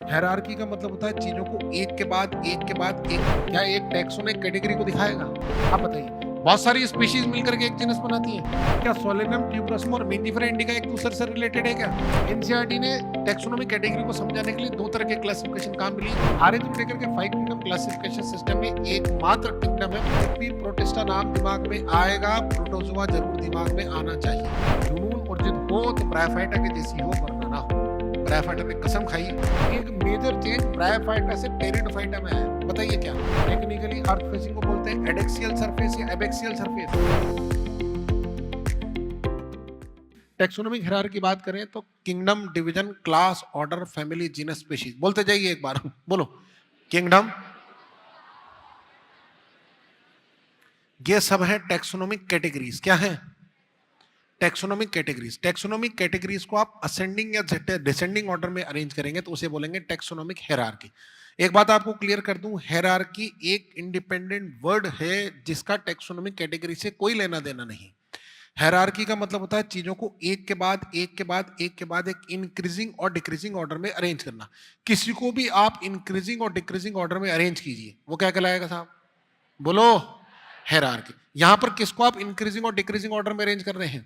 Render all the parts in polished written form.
Hierarchy का मतलब होता है चीजों को एक के बाद एक के बाद एक। क्या एक टैक्सोनिक कैटेगरी को दिखाएगा? आप बताइए। बहुत सारी स्पीशीज मिलकर के एक जीनस बनाती है। क्या सोलेनम, ट्यूबरसम और मेंजिफेरा इंडिका एक दूसरे से रिलेटेड है क्या? एनसीईआरटी ने टैक्सोनॉमिक कैटेगरी को समझाने के लिए दो तरह के क्लासिफिकेशन काम मिली। आर्यन को लेकर के 5 किंगडम क्लासिफिकेशन सिस्टम में एकमात्र किंगडम है। पृथ्वी प्रोटिस्टा नाम दिमाग में आएगा, प्रोटोजोआ जरूर दिमाग में आना चाहिए। जुनून और जिद हो तो ब्रायोफाइटा के जैसी हो, वरना ना हो। ब्रायोफाइटा ने कसम खाई। एक मेजर चेंज ब्रायोफाइटा से टेरिडोफाइटा में है। बताइए क्या? टेक्निकली अर्थ फेसिंग को बोलते हैं एडेक्सियल सरफेस या एबेक्सियल सरफेस। टेक्सोनोमिक हायरार्की की बात करें तो kingdom, division, class, order, family, genus, species. बोलते जाइए एक बार। बोलो। किंगडम, ये सब है टेक्सोनोमिक कैटेगरीज। क्या है? Taxonomic categories. टेक्सोनोमिक कैटेगरीज को आप असेंडिंग या डिसेंडिंग ऑर्डर में अरेंज करेंगे तो उसे बोलेंगे टेक्सोनोमिक हायरार्की। एक बात आपको क्लियर कर दूं, हायरार्की एक इंडिपेंडेंट वर्ड है जिसका टेक्सोनोमिक कैटेगरी से कोई लेना देना नहीं। हायरार्की का मतलब होता है चीजों को एक के बाद एक के बाद एक के बाद एक इंक्रीजिंग और डिक्रीजिंग ऑर्डर में अरेंज करना। किसी को भी आप इंक्रीजिंग और डिक्रीजिंग ऑर्डर में अरेंज कीजिए, वो क्या कहलाएगा साहब? बोलो। हायरार्की। यहां पर किसको आप इंक्रीजिंग और डिक्रीजिंग ऑर्डर में अरेंज कर रहे हैं?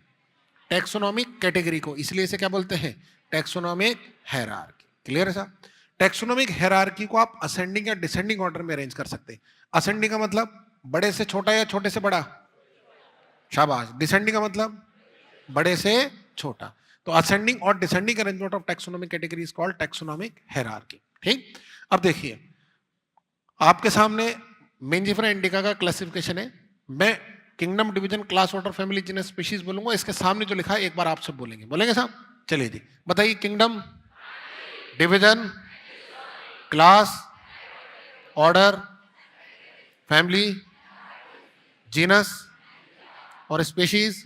टैक्सोनॉमिक कैटेगरी को। इसलिए इसे क्या बोलते हैं? Taxonomic hierarchy. क्लियर है साहब? टैक्सोनॉमिक हायरार्की को आप असेंडिंग या डिसेंडिंग ऑर्डर में अरेंज कर सकते हैं। असेंडिंग का मतलब बड़े से छोटा या छोटे से बड़ा? शाबाश। डिसेंडिंग का मतलब बड़े से छोटा। तो असेंडिंग और descending arrangement of taxonomic category is called taxonomic hierarchy. ठीक। अब देखिए, आपके सामने मेंजिफेरा इंडिका का क्लासिफिकेशन है। मैं kingdom, division, class, order, family, genus, species बोलूंगा। इसके सामने जो लिखा है एक बार आप सब बोलेंगे। बोलेंगे साहब? चलिए जी, बताइए। Kingdom, division, class, order, family, genus और स्पीशीज।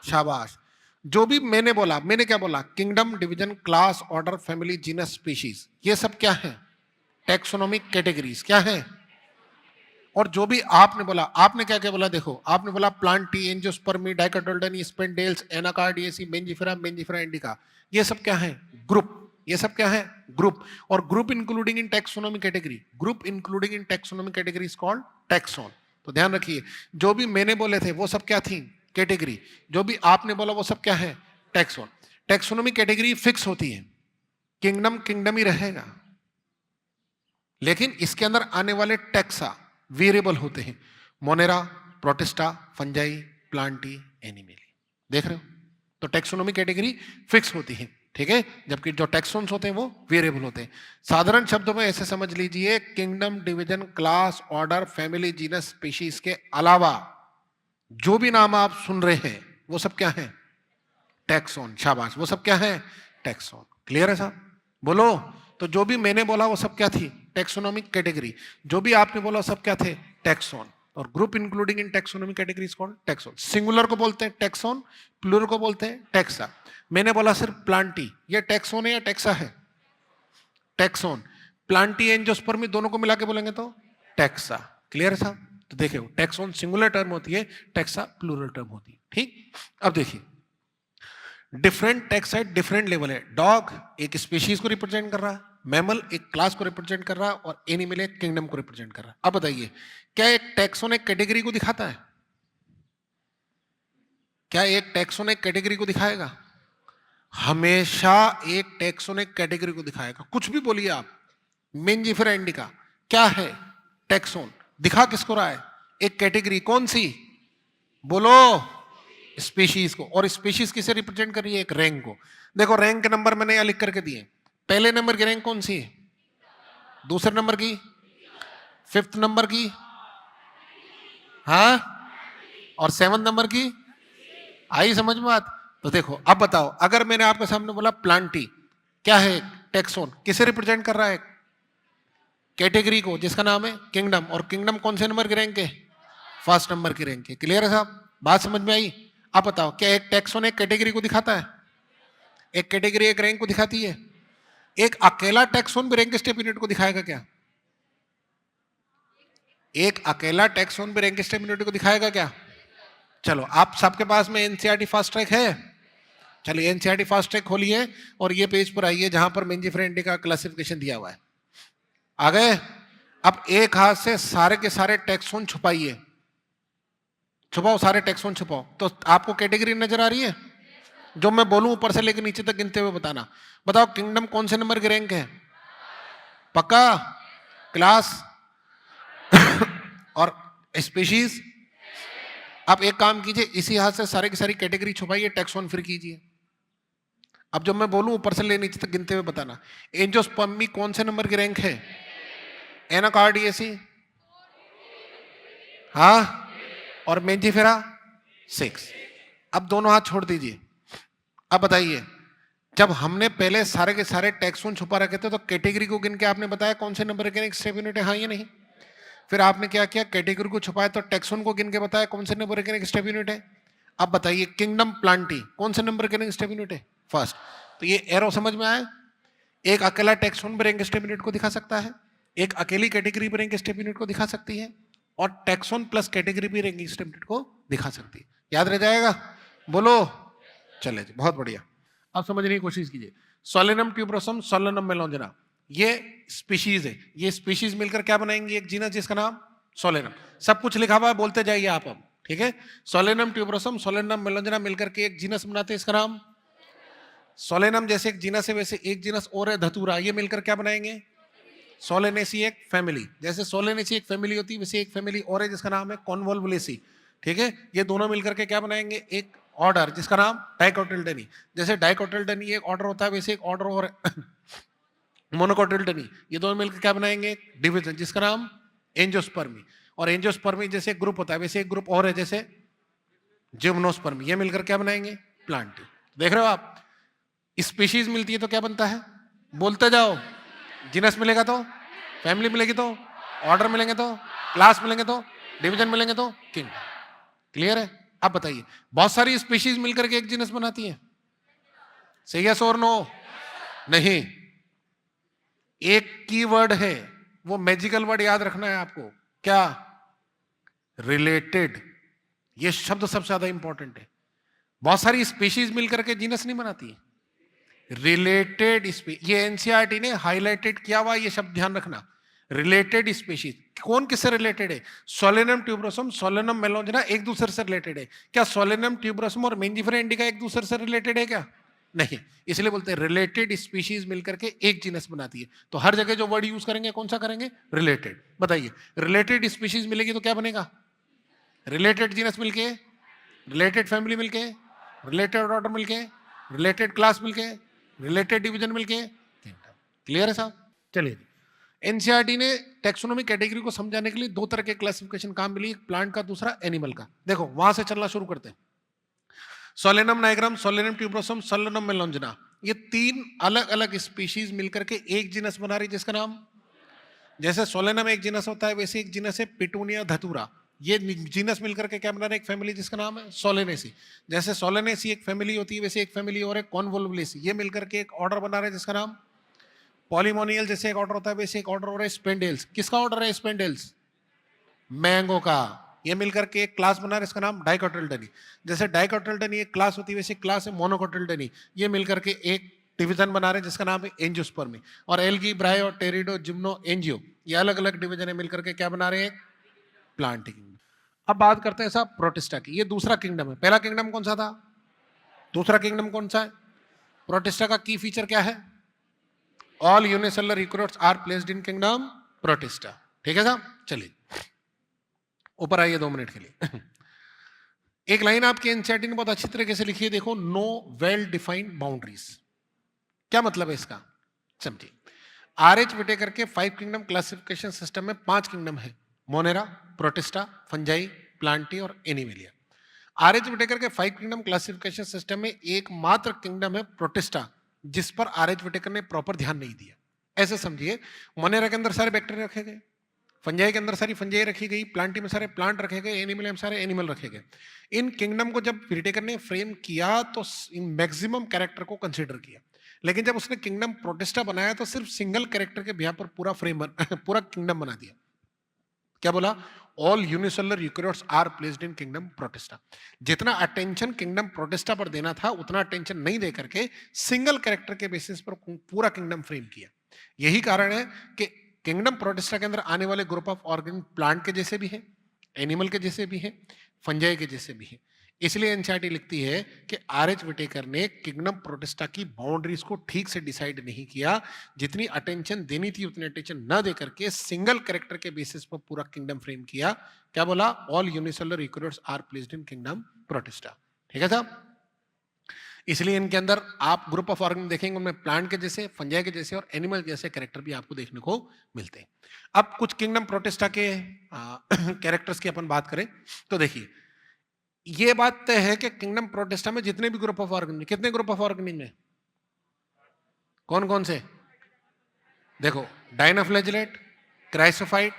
शाबाश। जो भी मैंने बोला, मैंने क्या बोला? Kingdom, division, class, order, family, genus, species, ये सब क्या है? Taxonomic categories. क्या है? और जो भी आपने बोला, आपने क्या क्या बोला? देखो, आपने बोला प्लांटी, एंजियोस्पर्मी, डाइकोटिलेडोन, स्पेंडेल्स, एनाकार्डियेसी, मेंजिफेरा, मेंजिफेरा इंडिका, ये सब क्या है? ग्रुप। ये सब क्या है? ग्रुप। और group including in taxonomy category, group including in taxonomy category is called taxon. तो ध्यान रखिए, जो भी मैंने बोले थे वो सब क्या थी? कैटेगरी। जो भी आपने बोला वो सब क्या है? टैक्सोन। टैक्सोनॉमी कैटेगरी फिक्स होती है। किंगडम किंगडम ही रहेगा, लेकिन इसके अंदर आने वाले टैक्सा वेरिएबल होते हैं। Monera, Protista, Fungi, Plantae, Animalia. देख रहे हो? तो टैक्सोनॉमी कैटेगरी फिक्स होती है, ठीक है, जबकि जो टैक्सोन्स होते हैं वो वेरिएबल होते हैं। साधारण शब्दों में ऐसे समझ लीजिए, kingdom, division, class, order, family, genus, species के अलावा जो भी नाम आप सुन रहे हैं वो सब क्या है? टैक्सोन। शाबाश। वो सब क्या है? टैक्सोन। क्लियर है साहब? बोलो। तो जो भी मैंने बोला वो सब क्या थी? Taxonomic category. जो भी आपने बोला सब क्या थे? टैक्सोन। और group including in taxonomic category कौन? टैक्सोन। सिंगुलर को बोलते हैं टैक्सोन, प्लूरल को बोलते हैं टैक्सा। मैंने बोला सिर्फ प्लांटी, ये टैक्सोन है या टैक्सा है? टैक्सोन। प्लांटी, एंजियोस्पर्मी दोनों को मिला के बोलेंगे तो टैक्सा। क्लियर है साहब? तो देखिए, टैक्सोन सिंगुलर टर्म होती है, टैक्सा प्लूरल टर्म होती है। ठीक। अब देखिए, डिफरेंट टैक्स है, डिफरेंट लेवल है। डॉग एक स्पीशीज को रिप्रेजेंट कर रहा है, मैमल एक क्लास को रिप्रेजेंट कर रहा है, और एनिमल एक किंगडम को रिप्रेजेंट कर रहा है। अब बताइए, क्या एक टैक्सोन एक कैटेगरी को दिखाता है? क्या एक टैक्सोन एक कैटेगरी को दिखाएगा? हमेशा एक टैक्सोन एक कैटेगरी को दिखाएगा। कुछ भी बोलिए आप। मेंजिफेरा इंडिका क्या है? टैक्सोन। दिखा किसको रहा है? एक कैटेगरी। कौन सी? बोलो। स्पीशीज को। और स्पीशीज किसे रिप्रेजेंट कर रही है? एक रैंक को। देखो, रैंक के नंबर मैंने यहां लिख करके दिए। पहले नंबर की रैंक कौन सी है? दूसरे नंबर की? फिफ्थ नंबर की? हाँ। और सेवंथ नंबर की? आई समझ में बात? तो देखो, अब बताओ, अगर मैंने आपके सामने बोला प्लांटी, क्या है? टैक्सोन। किसे रिप्रेजेंट कर रहा है? कैटेगरी को, जिसका नाम है किंगडम। और किंगडम कौन से नंबर की रैंक है? फर्स्ट नंबर की रैंक है। क्लियर है साहब? बात समझ में आई? अब बताओ, क्या एक टैक्सोन एक कैटेगरी को दिखाता है? एक कैटेगरी एक रैंक को दिखाती है? एक अकेला टैक्सोन भी रैंक स्टेप यूनिट को दिखाएगा क्या? एक अकेला टैक्सोन भी रैंक स्टेप यूनिट को दिखाएगा क्या? चलो, आप सबके पास में एनसीईआरटी फास्ट ट्रैक है? चलिए एनसीईआरटी फास्ट ट्रैक खोलिए और ये पेज पर आइए जहां पर मेंजिफेरा इंडिका का क्लासिफिकेशन दिया हुआ है। आ गए? अब एक हाथ से सारे के सारे टैक्सोन छुपाइए, छुपाओ सारे टैक्सोन छुपाओ। तो आपको कैटेगरी नजर आ रही है? जो मैं बोलूं ऊपर से लेकर नीचे तक गिनते हुए बताना। बताओ किंगडम कौन से नंबर के रैंक है? पक्का? क्लास और स्पीशीज? आप एक काम कीजिए, इसी हाथ से सारे की सारी कैटेगरी छुपाइए, टैक्सोन फिर कीजिए। अब जब मैं बोलूं ऊपर से ले नीचे तक गिनते हुए बताना। एंजियोस्पर्मी कौन से नंबर की रैंक है? एनाकार्डियेसी? हाँ, और मेंजिफेरा 6। अब दोनों हाथ छोड़ दीजिए। अब बताइए, जब हमने पहले सारे के सारे टैक्सोन छुपा रखे थे तो कैटेगरी को गिन के आपने बताया कौन से नंबर के स्टेप यूनिट है, हाँ या नहीं? फिर आपने क्या किया, कैटेगरी को छुपाया तो टैक्सोन को गिन के बताया कौन से नंबर के स्टेप यूनिट है। अब बताइए किंगडम प्लांटी कौन से नंबर के स्टेप यूनिट है? फर्स्ट। तो ये एरो समझ में आया? एक अकेला टैक्सोन पर स्टेप यूनिट को दिखा सकता है, एक अकेली कैटेगरी पर स्टेप यूनिट को दिखा सकती है, और टैक्सोन प्लस कैटेगरी भी रैंकिंग स्टेप यूनिट को दिखा सकती है। याद रह जाएगा? बोलो। चले जी, बहुत बढ़िया। अब समझने की कोशिश कीजिए। सोलेनम ट्यूबरोसम, सोलेनम मेलोंजिना, ये स्पीशीज है। ये स्पीशीज मिलकर क्या बनाएंगे? एक जीनस जिसका नाम सोलेनम। सब कुछ लिखा हुआ है, बोलते जाइए आप अब, ठीक है? सोलेनम ट्यूबरोसम, सोलेनम मेलोंजिना मिलकर के एक जीनस बनाते हैं, इसका नाम सोलेनम। जैसे एक जीनस है वैसे एक जीनस और है धतूरा, ये मिलकर क्या बनाएंगे? सोलेनेसी एक फैमिली। जैसे सोलेनेसी एक फैमिली होती है वैसे एक फैमिली और है जिसका नाम है कॉन्वोल्वुलेसी, ठीक है? ये दोनों मिलकर के क्या बनाएंगे? एक ऑर्डर जिसका नाम डाइकोटिल्डनी। जैसे डाइकोटिल्डनी एक ऑर्डर होता है वैसे एक ऑर्डर और मोनोकोटिल्डनी, ये दोनों मिलकर क्या बनाएंगे? एक डिवीजन जिसका नाम एंजियोस्पर्मी। और एंजियोस्पर्मी जैसे एक ग्रुप होता है वैसे एक ग्रुप और है जैसे जिम्नोस्पर्मी, ये मिलकर क्या बनाएंगे? प्लांटी। देख रहे हो आप? स्पीशीज मिलती है तो क्या बनता है? बोलते जाओ। जीनस मिलेगा तो फैमिली मिलेगी, तो ऑर्डर मिलेंगे, तो क्लास मिलेंगे, तो डिवीजन मिलेंगे, तो किंग। क्लियर है? अब बताइए, बहुत सारी स्पीशीज मिलकर के एक जीनस बनाती है, सही है और नो? नहीं, एक कीवर्ड है, वो मैजिकल वर्ड याद रखना है आपको। क्या? रिलेटेड। ये शब्द सबसे ज्यादा इंपॉर्टेंट है। बहुत सारी स्पीशीज मिलकर के जीनस नहीं बनाती है, रिलेटेड स्पीशीज। ये एनसीईआरटी ने हाईलाइटेड किया हुआ, ये शब्द ध्यान रखना। रिलेटेड स्पीशीज कौन किससे रिलेटेड है? सोलेनम ट्यूबरोसम, सोलेनम मेलोंजिना एक दूसरे से रिलेटेड है क्या? सोलेनम ट्यूबरोसम और मेंजिफेरा इंडिका एक दूसरे से रिलेटेड है क्या? नहीं, इसलिए बोलते हैं रिलेटेड स्पीशीज मिलकर के एक जीनस बनाती है। तो हर जगह जो वर्ड यूज करेंगे कौन सा करेंगे? रिलेटेड। बताइए, रिलेटेड स्पीशीज मिलेगी तो क्या बनेगा? रिलेटेड जीनस मिलके, रिलेटेड फैमिली मिलके, रिलेटेड ऑर्डर मिलके, रिलेटेड क्लास मिलके, रिलेटेड डिवीजन मिलके। क्लियर है साहब? चलिए, एनसीईआरटी ने टैक्सोनॉमिक कैटेगरी को समझाने के लिए दो तरह के क्लासिफिकेशन काम मिली, एक प्लांट का, दूसरा एनिमल का। देखो वहां से चलना शुरू करते हैं। Solanum nigrum, Solanum tuberosum, Solanum melongena, ये तीन अलग अलग स्पीशीज मिलकर के एक जीनस बना रही जिसका नाम, जैसे सोलेनम एक जीनस होता है वैसे एक जीनस है पिटूनिया धतूरा, ये जीनस मिलकर के क्या बना रहे? एक फैमिली जिसका नाम है सोलेनेसी। जैसे सोलेनेसी एक फैमिली होती है वैसे एक फैमिली और है कॉन्वोल्वुलेसी, ये मिलकर के एक ऑर्डर बना रहे जिसका नाम पॉलीमोनियल। जैसे एक ऑर्डर होता है वैसे एक ऑर्डर और है स्पेंडेल्स। किसका ऑर्डर है स्पेंडेल्स? मैंगो का। ये मिलकर के एक क्लास बना रहे, इसका नाम डाइकोटिल्डनी। जैसे डाइकोटिल्डनी एक क्लास होती है वैसे क्लास है मोनोकोटिल्डनी, ये मिलकर के एक डिवीजन बना रहे जिसका नाम है एंजियोस्पर्मी। और एल्गी, ब्रायो, टेरिडो, जिम्नो, एंजियो, ये अलग अलग डिवीजन है मिलकर के क्या बना रहे हैं? Plant kingdom. अब बात करते हैं साहब प्रोटिस्टा की। ये दूसरा किंगडम है। पहला किंगडम कौन सा था? दूसरा किंगडम कौन सा है? प्रोटिस्टा का की फीचर क्या है? All unicellular eukaryotes are placed in kingdom Protista. ठीक है साहब? चलिए ऊपर आइए 2 मिनट के लिए। एक लाइन आपके एनसीईआरटी ने बहुत अच्छी तरीके से लिखी है, देखो, नो वेल डिफाइंड बाउंड्रीज। क्या मतलब है इसका? समझिए, आरएच विटेकर के 5 किंगडम क्लासिफिकेशन सिस्टम में 5 किंगडम है, मोनेरा, प्रोटिस्टा, फंजाई, प्लांटी और एनिमेलिया। आरएच विटेकर के 5 किंगडम क्लासिफिकेशन सिस्टम में एकमात्र किंगडम है प्रोटिस्टा जिस पर आरएच विटेकर ने प्रॉपर ध्यान नहीं दिया। ऐसे समझिए, मोनेरा के अंदर सारे बैक्टीरिया रखे गए, फंजाई के अंदर सारी फंजाई रखी गई, प्लांटी में सारे प्लांट रखे गए, एनिमल में सारे एनिमल रखे गए। इन किंगडम को जब विटेकर ने फ्रेम किया तो इन मैक्सिमम कैरेक्टर को कंसीडर किया, लेकिन जब उसने किंगडम प्रोटिस्टा बनाया तो सिर्फ सिंगल कैरेक्टर के बिहार पर पूरा फ्रेम पूरा किंगडम बना दिया। क्या बोला? All unicellular eukaryotes are placed in kingdom Protista. जितना अटेंशन किंगडम प्रोटिस्टा पर देना था उतना अटेंशन नहीं दे करके सिंगल कैरेक्टर के बेसिस पर पूरा किंगडम फ्रेम किया। यही कारण है कि किंगडम प्रोटिस्टा के अंदर आने वाले ग्रुप ऑफ ऑर्गेनिक प्लांट के जैसे भी है, एनिमल के जैसे भी है, फंजाई के जैसे भी है। इसलिए एनसीईआरटी लिखती है कि आर.एच. विटेकर ने किंगडम प्रोटिस्टा की बाउंड्रीज को ठीक से डिसाइड नहीं किया। जितनी अटेंशन देनी थी उतनी अटेंशन न दे करके सिंगल कैरेक्टर के बेसिस पर पूरा किंगडम फ्रेम किया। क्या बोला? All unicellular eukaryotes are placed in kingdom Protista. ठीक है साहब? इसलिए इनके अंदर आप ग्रुप ऑफ ऑर्गेनिज्म देखेंगे उनमें प्लांट के जैसे, फंजाई के जैसे और एनिमल जैसे कैरेक्टर भी आपको देखने को मिलते हैं। अब कुछ किंगडम प्रोटिस्टा के कैरेक्टर्स की अपन बात करें तो देखिए, ये बात तय है कि किंगडम प्रोटिस्टा में जितने भी ग्रुप ऑफ ऑर्गेनिज्म, कितने ग्रुप ऑफ ऑर्गेनिज्म है? कौन कौन से? देखो, dinoflagellate, chrysophyte,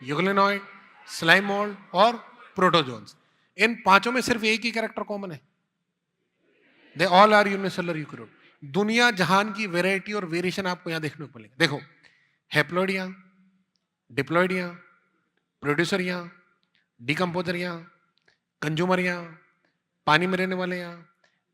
euglenoid, slime mould और प्रोटोजोन्स। इन पांचों में सिर्फ एक ही कैरेक्टर कॉमन है, they all are unicellular eukaryote. दुनिया जहान की वेराइटी और वेरिएशन आपको यहां देखने को मिलेगा। देखो, हैप्लॉइडिया, डिप्लॉइडिया, प्रोड्यूसरिया, डिकम्पोजरिया, कंज्यूमरिया, पानी में रहने वाले यहाँ,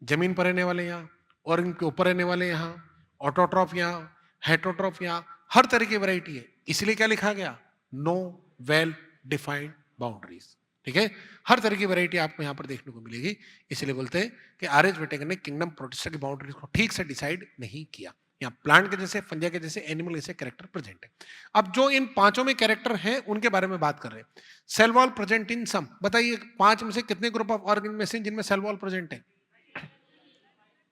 जमीन पर रहने वाले यहाँ और इनके ऊपर रहने वाले यहाँ, ऑटोट्रॉफ यहाँ, हेटरोट्रॉफ यहाँ, हर तरह की वैरायटी है। इसलिए क्या लिखा गया? No well defined boundaries. ठीक है, हर तरह की वैरायटी आपको यहाँ पर देखने को मिलेगी। इसलिए बोलते हैं कि आर.एच. विटेकर ने किंगडम प्रोटिस्टा की बाउंड्रीज को ठीक से डिसाइड नहीं किया। यहाँ प्लांट के जैसे, फंजाई के जैसे, एनिमल जैसे कैरेक्टर प्रेजेंट है। अब जो इन पांचों में कैरेक्टर हैं उनके बारे में बात कर रहे हैं। सेल वॉल प्रेजेंट इन सम, बताइए पांच में से कितने ग्रुप ऑफ ऑर्गेनिज्म में से जिनमें सेल वॉल प्रेजेंट है?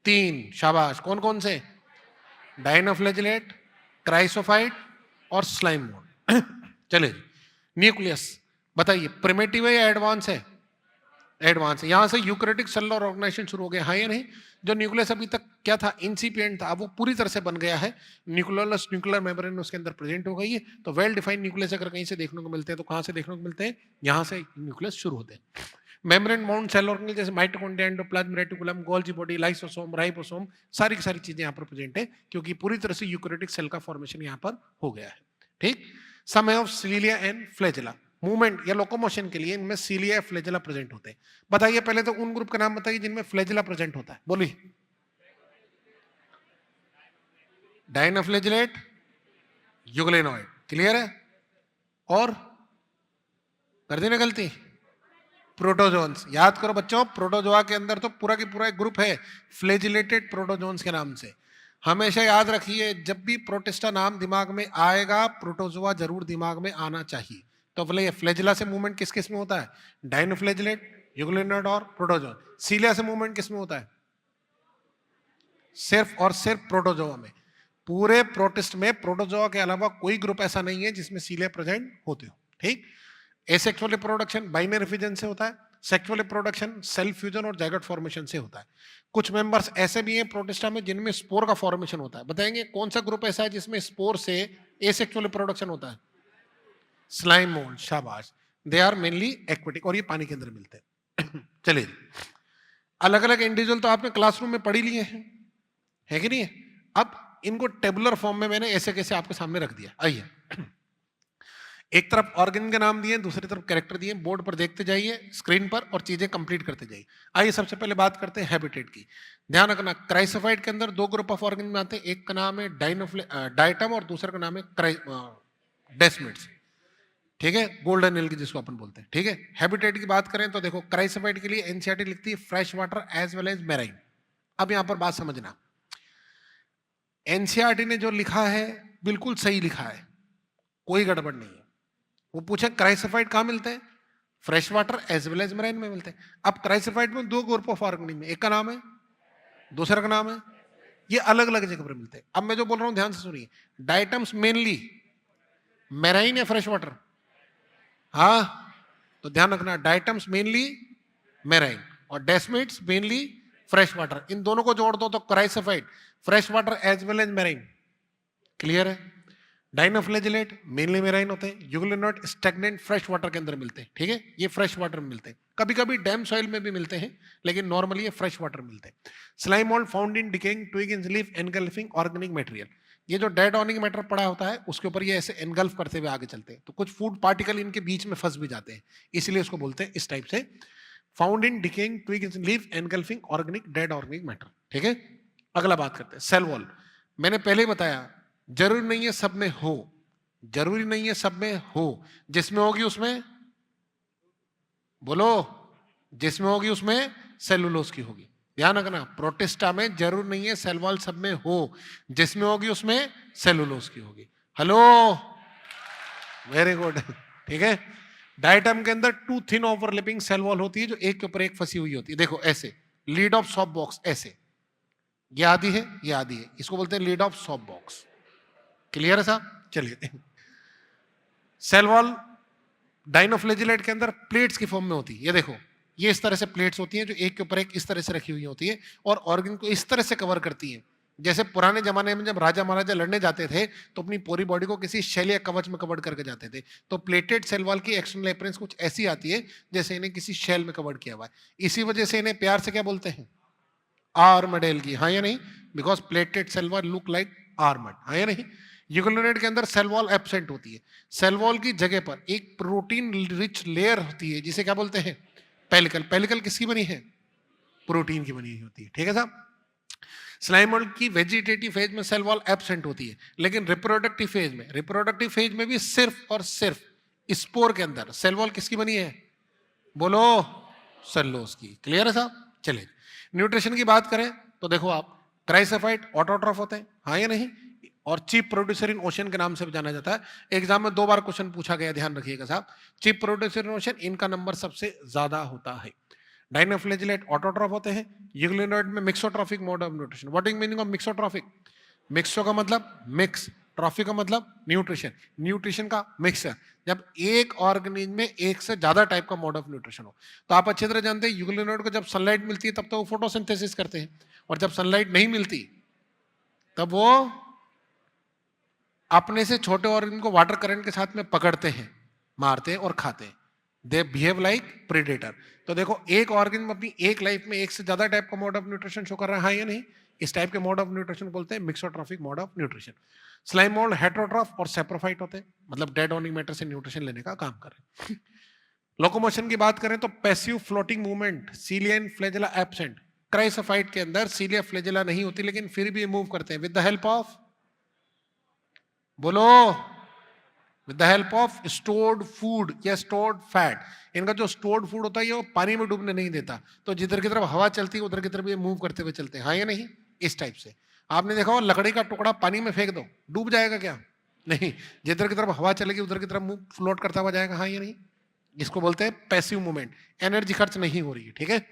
3। शाबाश। कौन कौन से? डायनोफ्लैजिलेट, क्राइसोफाइट और स्लाइम मोल्ड। चलिए, न्यूक्लियस बताइए प्रिमिटिव है या एडवांस है? एडवांस है। यहां से यूकैरियोटिक सेलुलर ऑर्गेनाइजेशन शुरू हो गया, हाँ या नहीं? जो न्यूक्लियस अभी तक क्या था, इंसिपिएंट था, अब वो पूरी तरह से बन गया है। न्यूक्लियस, न्यूक्लियर मेम्ब्रेन उसके अंदर प्रेजेंट हो गई है। तो वेल डिफाइंड न्यूक्लियस अगर कहीं से देखने को मिलते हैं तो कहां से देखने को मिलते हैं? यहां से न्यूक्लियस शुरू होते हैं। मेम्ब्रेन बाउंड सेल ऑर्गेनेल जैसे mitochondria, endoplasm, reticulum, Golgi body, lysosome, ribosome, सारी की सारी चीजें यहाँ पर प्रेजेंट है, क्योंकि पूरी तरह से यूकैरियोटिक सेल का फॉर्मेशन यहाँ पर हो गया है। ठीक, sum of cilia and flagella, movement या लोकोमोशन के लिए इनमें सीलिया, फ्लैजेला प्रेजेंट होते हैं। बताइए पहले तो उन ग्रुप का नाम बताइए जिनमें फ्लैजेला प्रेजेंट होता है, बोलिए। डायनोफ्लैजिलेट, यूग्लिनॉइड, क्लियर है? और कर देना गलती, प्रोटोजोन्स। याद करो बच्चों, प्रोटोजोआ के अंदर तो पूरा की पूरा एक ग्रुप है फ्लैजिलेटेड प्रोटोजोन्स के नाम से। हमेशा याद रखिए, जब भी प्रोटिस्टा नाम दिमाग में आएगा प्रोटोजोआ जरूर दिमाग में आना चाहिए। तो बोले फ्लैजिला से मूवमेंट किस किस में होता है? डायनोफ्लैजिलेट, यूग्लिनॉइड और प्रोटोजोआ। सीलिया से मूवमेंट किस में होता है? सिर्फ और सिर्फ प्रोटोजोआ में। पूरे प्रोटिस्ट में प्रोटोजोआ के अलावा कोई ग्रुप ऐसा नहीं है जिसमें सीलिया प्रेजेंट होते हो। ठीक, एसेक्सुअल रिप्रोडक्शन बाइनरी फिजन से होता है, सेक्सुअल रिप्रोडक्शन सेल फ्यूजन और जाइगोट फॉर्मेशन से होता है। कुछ मेंबर्स ऐसे भी हैं प्रोटिस्टा में जिनमें स्पोर का फॉर्मेशन होता है। बताएंगे कौन सा ग्रुप ऐसा है जिसमें स्पोर से एसेक्सुअल रिप्रोडक्शन होता है? स्लाइम मोल्ड, शाबाश। दे आर मेनली एक्वेटिक और ये पानी के अंदर मिलते हैं। चलिए, अलग अलग इंडिविजुअल तो आपने क्लासरूम में पढ़ी लिए हैं, है कि नहीं है? अब इनको टेबुलर फॉर्म में मैंने ऐसे कैसे आपके सामने रख दिया। आइए, एक तरफ ऑर्गन के नाम दिए, दूसरी तरफ कैरेक्टर दिए, बोर्ड पर देखते जाइए स्क्रीन पर और चीजें कंप्लीट करते जाइए। आइए सबसे पहले बात करते हैं हैबिटेट की। ध्यान रखना, क्राइसोफाइट के अंदर दो ग्रुप ऑफ ऑर्गन में आते हैं, एक का नाम है डायटम और दूसरे का नाम है डेस्मिड्स। ठीक है, गोल्डन एल की जिसको अपन बोलते हैं। ठीक है, हैबिटेट की बात करें तो देखो, क्राइसोफाइट के लिए एनसीईआरटी लिखती है fresh water as well as marine. अब यहां पर बात समझना, एनसीईआरटी ने जो लिखा है बिल्कुल सही लिखा है, कोई गड़बड़ नहीं है। वो पूछे क्राइसोफाइट कहां मिलते हैं? Fresh water as well as marine में मिलते हैं। अब क्राइसोफाइट में दो ग्रुप ऑफ ऑर्गेनिज्म में, एक का नाम है, दूसरा का नाम है, ये अलग अलग जगह पर मिलते हैं। अब मैं जो बोल रहा हूं ध्यान से सुनिए, डायटम्स मेनली मैराइन या फ्रेश वाटर? हाँ, तो ध्यान रखना, डायटम्स मेनली मैराइन और डेस्मिड्स मेनली फ्रेश वाटर। इन दोनों को जोड़ दो तो chrysophyte fresh water as well as marine. Clear है? डायनोफ्लैजिलेट मेनली मैराइन होते हैं, यूग्लिनॉइड स्टैग्नेंट फ्रेश वाटर के अंदर मिलते हैं। ठीक है, ये फ्रेश वाटर में मिलते हैं, कभी कभी डैम सॉइल में भी मिलते हैं, लेकिन नॉर्मली ये फ्रेश वाटर मिलते हैं। Slime mould found in decaying twig in leaf engulfing organic material. ये जो डेड ऑर्गेनिक मैटर पड़ा होता है उसके ऊपर ये ऐसे एनगल्फ करते हुए आगे चलते हैं, तो कुछ फूड पार्टिकल इनके बीच में फंस भी जाते हैं, इसलिए इसको बोलते हैं इस टाइप से, found in decaying twigs and leaf engulfing organic dead organic matter. ठीक है, अगला बात करते हैं सेल वॉल। मैंने पहले ही बताया जरूरी नहीं है सब में हो, जरूरी नहीं है सब में हो, जिसमें होगी उसमें बोलो, जिसमें होगी उसमें सेलुलोज की होगी। ध्यान रखना, प्रोटिस्टा में जरूर नहीं है सेल वॉल सब में हो, जिसमें होगी उसमें सेलुलोज की होगी। Hello, very good. ठीक है, डायटम के अंदर two thin overlapping cell wall होती है जो एक के ऊपर एक फंसी हुई होती है। देखो ऐसे, लीड ऑफ सॉफ्ट बॉक्स ऐसे, ये आधी है ये आधी है, इसको बोलते हैं lead of soft box. Clear है साहब? चलिए, सेल वॉल डाइनोफ्लेजिलेट के अंदर प्लेट्स की फॉर्म में होती है। ये देखो, ये इस तरह से प्लेट्स होती हैं जो एक के ऊपर एक इस तरह से रखी हुई होती है और ऑर्गन को इस तरह से कवर करती हैं। जैसे पुराने जमाने में जब राजा महाराजा लड़ने जाते थे तो अपनी पूरी बॉडी को किसी शेल या कवच में कवर करके जाते थे, तो प्लेटेड सेल वॉल की एक्सटर्नल अपीयरेंस कुछ ऐसी आती है जैसे इन्हें किसी शेल में कवर किया हुआ है। इसी वजह से इन्हें प्यार से क्या बोलते हैं? आर्मडेल की। हाँ या नहीं? Because plated cell wall look like armed. हाँ या नहीं? यूग्लिनोइड के अंदर सेल वॉल एब्सेंट होती है। सेल वॉल की जगह पर एक प्रोटीन रिच लेयर होती है जिसे क्या बोलते हैं? पेलिकल। पेलिकल किसकी बनी है? प्रोटीन की बनी हुई होती है। ठीक है साहब? स्लाइम मोल्ड की वेजिटेटिव फेज में सेल वॉल एब्सेंट होती है, लेकिन रिप्रोडक्टिव फेज में भी सिर्फ और सिर्फ स्पोर के अंदर सेल वॉल किसकी बनी है? बोलो, सेलुलोज की। क्लियर है साहब? चलिए, न्यूट्रिशन की बात करें तो देखो आप, क्राइसोफाइट ऑटोट्रॉफ होते हैं। हाँ या नहीं? और चीफ प्रोड्यूसर इन ओशन के नाम से भी जाना जाता है। एग्जाम में 2 बार क्वेश्चन पूछा गया, ध्यान रखिएगा साहब। चीफ प्रोड्यूसर इन ओशन, इनका नंबर सबसे ज्यादा होता है। डाइनोफ्लेजिलेट ऑटोट्रॉफ होते हैं। यूग्लिनोइड में mixotrophic mode of nutrition. What is meaning of mixotrophic? Myxo का मतलब मिक्स, ट्रॉफिक का मतलब न्यूट्रिशन, न्यूट्रिशन का मिक्सर। जब एक ऑर्गेनिज्म में एक से ज्यादा टाइप का मोड ऑफ न्यूट्रिशन हो, तो आप अच्छी तरह जानते हैं यूग्लिनोइड को जब सनलाइट मिलती है तब तो वो फोटोसिंथेसिस करते हैं, और जब सनलाइट नहीं मिलती तब वो अपने से छोटे ऑर्गन को वाटर करंट के साथ में पकड़ते हैं, मारते हैं और खाते हैं। They behave like predator. तो देखो, एक ऑर्गन अपनी एक लाइफ में एक से ज्यादा टाइप का मोड ऑफ न्यूट्रिशन शो कर रहा है। हाँ या नहीं? इस टाइप के मोड ऑफ न्यूट्रिशन बोलते हैं mixotrophic mode of nutrition. Slime mould heterotroph और सेप्रोफाइट होते हैं, मतलब डेड ऑर्गेनिक मैटर से न्यूट्रिशन लेने का काम कर रहे हैं। लोकोमोशन की बात करें तो passive floating movement, cilia and flagella absent. Chrysophyte के अंदर सीलिया फ्लैजेला नहीं होती, लेकिन फिर भी मूव करते हैं विद द हेल्प ऑफ, बोलो, with the help of stored food या स्टोर्ड फैट। इनका जो स्टोर्ड फूड होता है ये वो पानी में डूबने नहीं देता, तो जिधर की तरफ हवा चलती है उधर की तरफ ये मूव करते हुए चलते हैं। हाँ या नहीं? इस टाइप से आपने देखा हो, लकड़ी का टुकड़ा पानी में फेंक दो, डूब जाएगा क्या? नहीं, जिधर की तरफ हवा चलेगी उधर की तरफ मूव फ्लोट करता हुआ जाएगा। हाँ या नहीं? इसको बोलते हैं पैसिव मूवमेंट, एनर्जी खर्च नहीं हो रही है। ठीक है?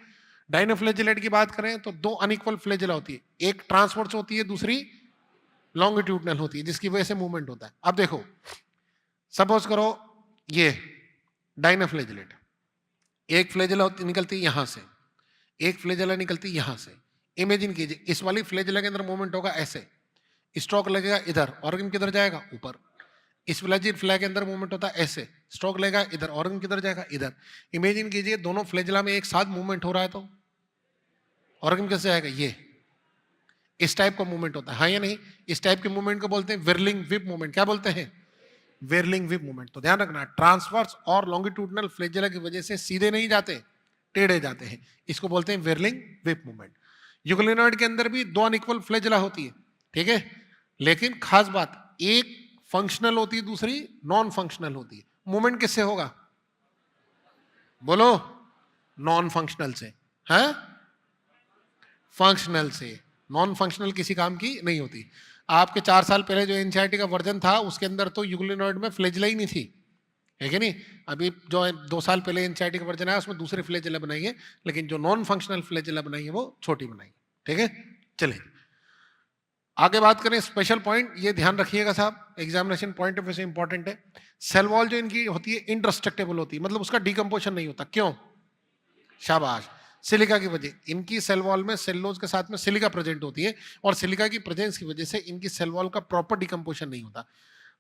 डाइनोफ्लेजिलेट की बात करें तो 2 अनइक्वल फ्लेजिला होती है, एक ट्रांसवर्स होती है, दूसरी लॉन्गिट्यूडनल होती है, जिसकी वजह से मूवमेंट होता है। अब देखो, सपोज करो ये डाइनोफ्लेजिलेट, एक फ्लेजिला निकलती है यहां से, एक फ्लेजिला निकलती है यहां से। इमेजिन कीजिए, इस वाली फ्लेजिला के अंदर मूवमेंट होगा ऐसे, स्ट्रोक लगेगा इधर, ऑर्गन किधर जाएगा? ऊपर। इस फ्लैजिल फ्लैग के अंदर मूवमेंट होता है ऐसे, स्ट्रोक लेगा इधर, ऑर्गन किधर जाएगा? इधर। इमेजिन कीजिए दोनों फ्लेजिला में एक साथ मूवमेंट हो रहा है तो ऑर्गन कैसे जाएगा? ये इस टाइप का मूवमेंट होता है। हाँ या नहीं? इस टाइप के मूवमेंट को बोलते हैं विर्लिंग विप मूवमेंट। क्या बोलते हैं? विर्लिंग विप मूवमेंट। तो ध्यान रखना, ट्रांसवर्स और लॉन्गिट्यूडनल फ्लेजिला की वजह से सीधे नहीं जाते, टेढ़े जाते हैं, इसको बोलते हैं विर्लिंग विप मूवमेंट। यूग्लिनोइड के अंदर भी 2 अनइक्वल फ्लेजिला होती है। ठीक है? लेकिन खास बात, एक फंक्शनल होती है, दूसरी नॉन फंक्शनल होती है। मूवमेंट किससे होगा? बोलो, नॉन फंक्शनल से। है? फंक्शनल से। नॉन फंक्शनल किसी काम की नहीं होती। आपके 4 साल पहले जो एनसीईआरटी का वर्जन था उसके अंदर तो यूग्लिनोइड में फ्लेजिला ही नहीं थी, है कि नहीं? अभी जो 2 साल पहले एनसीईआरटी का वर्जन आया उसमें दूसरी फ्लेजिला बनाई है, लेकिन जो नॉन फंक्शनल फ्लेजिला बनाई है वो छोटी बनाई है। ठीक है? चलिए आगे बात करें। स्पेशल पॉइंट ये ध्यान रखिएगा साहब, एग्जामिनेशन पॉइंट ऑफ व्यू से इंपॉर्टेंट है। सेल वॉल जो इनकी होती है इंडेस्ट्रक्टेबल होती है, मतलब उसका डिकम्पोजिशन नहीं होता। क्यों? शाबाश, सिलिका की वजह। इनकी सेल वॉल में सेलुलोज के साथ में सिलिका प्रेजेंट होती है, और सिलिका की प्रेजेंस की वजह से इनकी सेल वॉल का प्रॉपर डिकम्पोजिशन नहीं होता।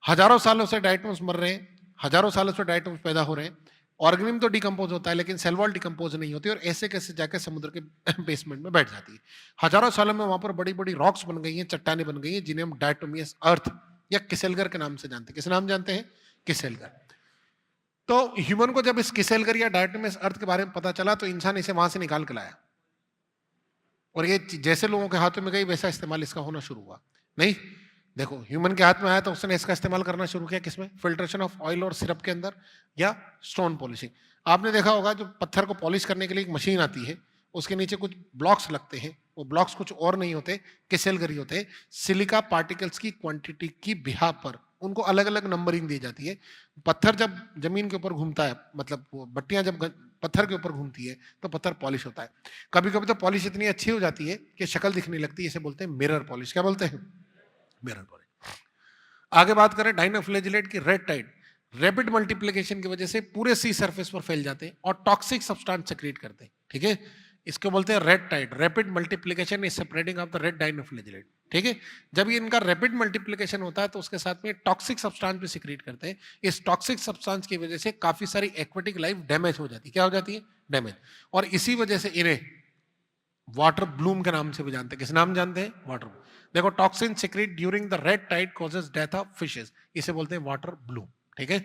हजारों सालों से डायटोम्स मर रहे हैं, हजारों सालों से डायटोम्स पैदा हो रहे हैं, ऑर्गेनिज्म तो डिकम्पोज होता है लेकिन सेल वॉल डिकम्पोज नहीं होती और ऐसे कैसे जाके समुद्र के बेसमेंट में बैठ जाती है। हजारों सालों में वहां पर बड़ी बड़ी रॉक्स बन गई हैं, चट्टानें बन गई हैं, जिन्हें हम डायटोमियस अर्थ या किसेलगर के नाम से जानते हैं। किस नाम जानते हैं? किसेलगर। तो ह्यूमन को जब इस किसेलगर या डायटोमियस अर्थ के बारे में पता चला तो इंसान इसे वहां से निकाल के लाया और ये जैसे लोगों के हाथों में गई वैसा इस्तेमाल इसका होना शुरू हुआ। नहीं, देखो ह्यूमन के हाथ में आया तो उसने इसका इस्तेमाल करना शुरू किया किसमें? फिल्ट्रेशन ऑफ ऑयल और सिरप के अंदर या स्टोन पॉलिशिंग। आपने देखा होगा जो पत्थर को पॉलिश करने के लिए एक मशीन आती है, उसके नीचे कुछ ब्लॉक्स लगते हैं, वो ब्लॉक्स कुछ और नहीं होते, किसेलगरी होते हैं। सिलिका पार्टिकल्स की क्वांटिटी की बिहाफ पर उनको अलग अलग नंबरिंग दी जाती है। पत्थर जब जमीन के ऊपर घूमता है, मतलब वो बट्टियां जब पत्थर के ऊपर घूमती है तो पत्थर पॉलिश होता है। कभी कभी तो पॉलिश इतनी अच्छी हो जाती है कि शक्ल दिखने लगती है, इसे बोलते हैं मिरर पॉलिश। क्या बोलते हैं? Mirror polish. आगे बात करें डाइनोफ्लेजिलेट की रेड टाइड, रैपिड मल्टीप्लिकेशन की वजह से पूरे सी सरफेस पर फैल जाते हैं और टॉक्सिक सब्सटेंस सेक्रेट करते हैं। ठीक है, इसको बोलते हैं red tide, rapid multiplication is spreading of the red dinoflagellate. ठीक है, जब ये इनका रैपिड मल्टीप्लिकेशन होता है तो उसके साथ में टॉक्सिक सब्सटेंस भी सीक्रेट करते हैं। इस टॉक्सिक सब्सटेंस की वजह से काफी सारी एक्वेटिक लाइफ डैमेज हो जाती है। क्या हो जाती है? डैमेज। और इसी वजह से इन्हें वाटर ब्लूम के नाम से भी जानते हैं। किस नाम जानते हैं? Water bloom. देखो, toxin secret during the red tide causes death of fishes, इसे बोलते हैं वाटर ब्लूम। ठीक है,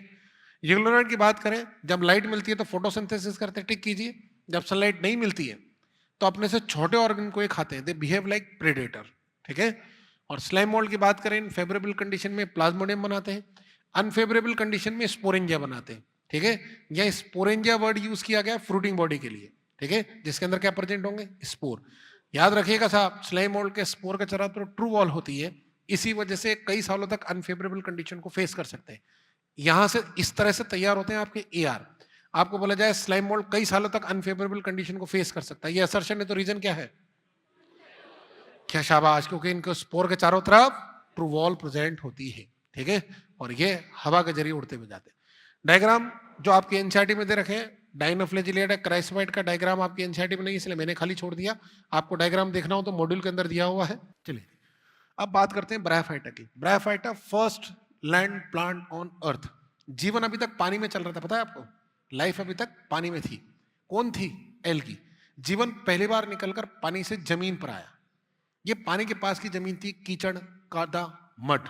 यूग्लोनाइट की बात करें, जब लाइट मिलती है तो फोटोसिंथेसिस करते हैं। टिक कीजिए, जब सनलाइट नहीं मिलती है तो अपने से छोटे ऑर्गन को ये खाते हैं, दे बिहेव लाइक प्रेडेटर। ठीक है, और स्लाइम मोल्ड की बात करें, फेवरेबल कंडीशन में प्लाज्मोडियम बनाते हैं, अनफेवरेबल कंडीशन में स्पोरेंजिया बनाते हैं। ठीक है, यह स्पोरेंजिया वर्ड यूज किया गया फ्रूटिंग बॉडी के लिए। ठीक है, जिसके अंदर क्या प्रेजेंट होंगे? स्पोर। याद रखिएगा साहब, स्लाइम मोल्ड के स्पोर के चारों तरफ ट्रू वॉल होती है, इसी वजह से कई सालों तक अनफेवरेबल कंडीशन को फेस कर सकते हैं। यहां से इस तरह से तैयार होते हैं आपके एआर। आपको बोला जाए स्लाइम मोल्ड कई सालों तक अनफेवरेबल कंडीशन को फेस कर सकता है, ये असर्शन है, तो रीजन क्या है? क्या? शाबाश, क्योंकि इनके स्पोर के चारों तरफ ट्रू वॉल प्रेजेंट होती है। ठीक है, और ये हवा के जरिए उड़ते हुए जाते हैं। डायग्राम जो आपके एनसीईआरटी में दे रखे हैं, डाइनोफ्लेजिलेट क्राइसोफाइट का डायग्राम आपकी एनसीईआरटी में नहीं, इसलिए मैंने खाली छोड़ दिया। आपको डायग्राम देखना हो तो मॉड्यूल के अंदर दिया हुआ है। चलिए अब बात करते हैं ब्रायोफाइटा की। Bryophyta first land plant on earth. जीवन अभी तक पानी में चल रहा था, पता है आपको? लाइफ अभी तक पानी में थी। कौन थी? एल्गी। जीवन पहली बार निकलकर पानी से जमीन पर आया। ये पानी के पास की जमीन थी, कीचड़, कादा, मड,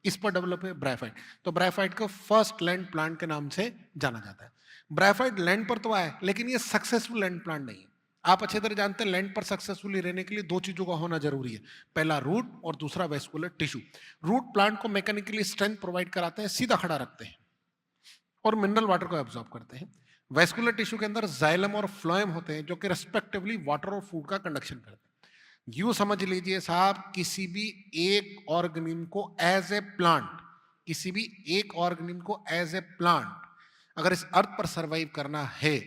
इस पर डेवलप है ब्रायोफाइट। तो ब्रायोफाइट को फर्स्ट लैंड प्लांट के नाम से जाना जाता है। ब्रायोफाइट लैंड पर तो आया लेकिन ये सक्सेसफुल लैंड प्लांट नहीं है। आप अच्छे तरह जानते हैं लैंड पर सक्सेसफुली रहने के लिए दो चीजों का होना जरूरी है, पहला रूट और दूसरा वेस्कुलर टिश्यू। रूट प्लांट को मैकेनिकली स्ट्रेंथ प्रोवाइड कराते हैं, सीधा खड़ा रखते हैं और मिनरल वाटर को एब्जॉर्ब करते हैं। वेस्कुलर टिश्यू के अंदर जाइलम और फ्लोएम होते हैं जो कि रेस्पेक्टिवली वाटर और फूड का कंडक्शन करते हैं। यूं समझ लीजिए साहब, किसी भी एक ऑर्गेनिज्म को एज ए प्लांट, किसी भी एक ऑर्गेनिज्म को एज ए प्लांट अगर इस अर्थ पर सरवाइव करना है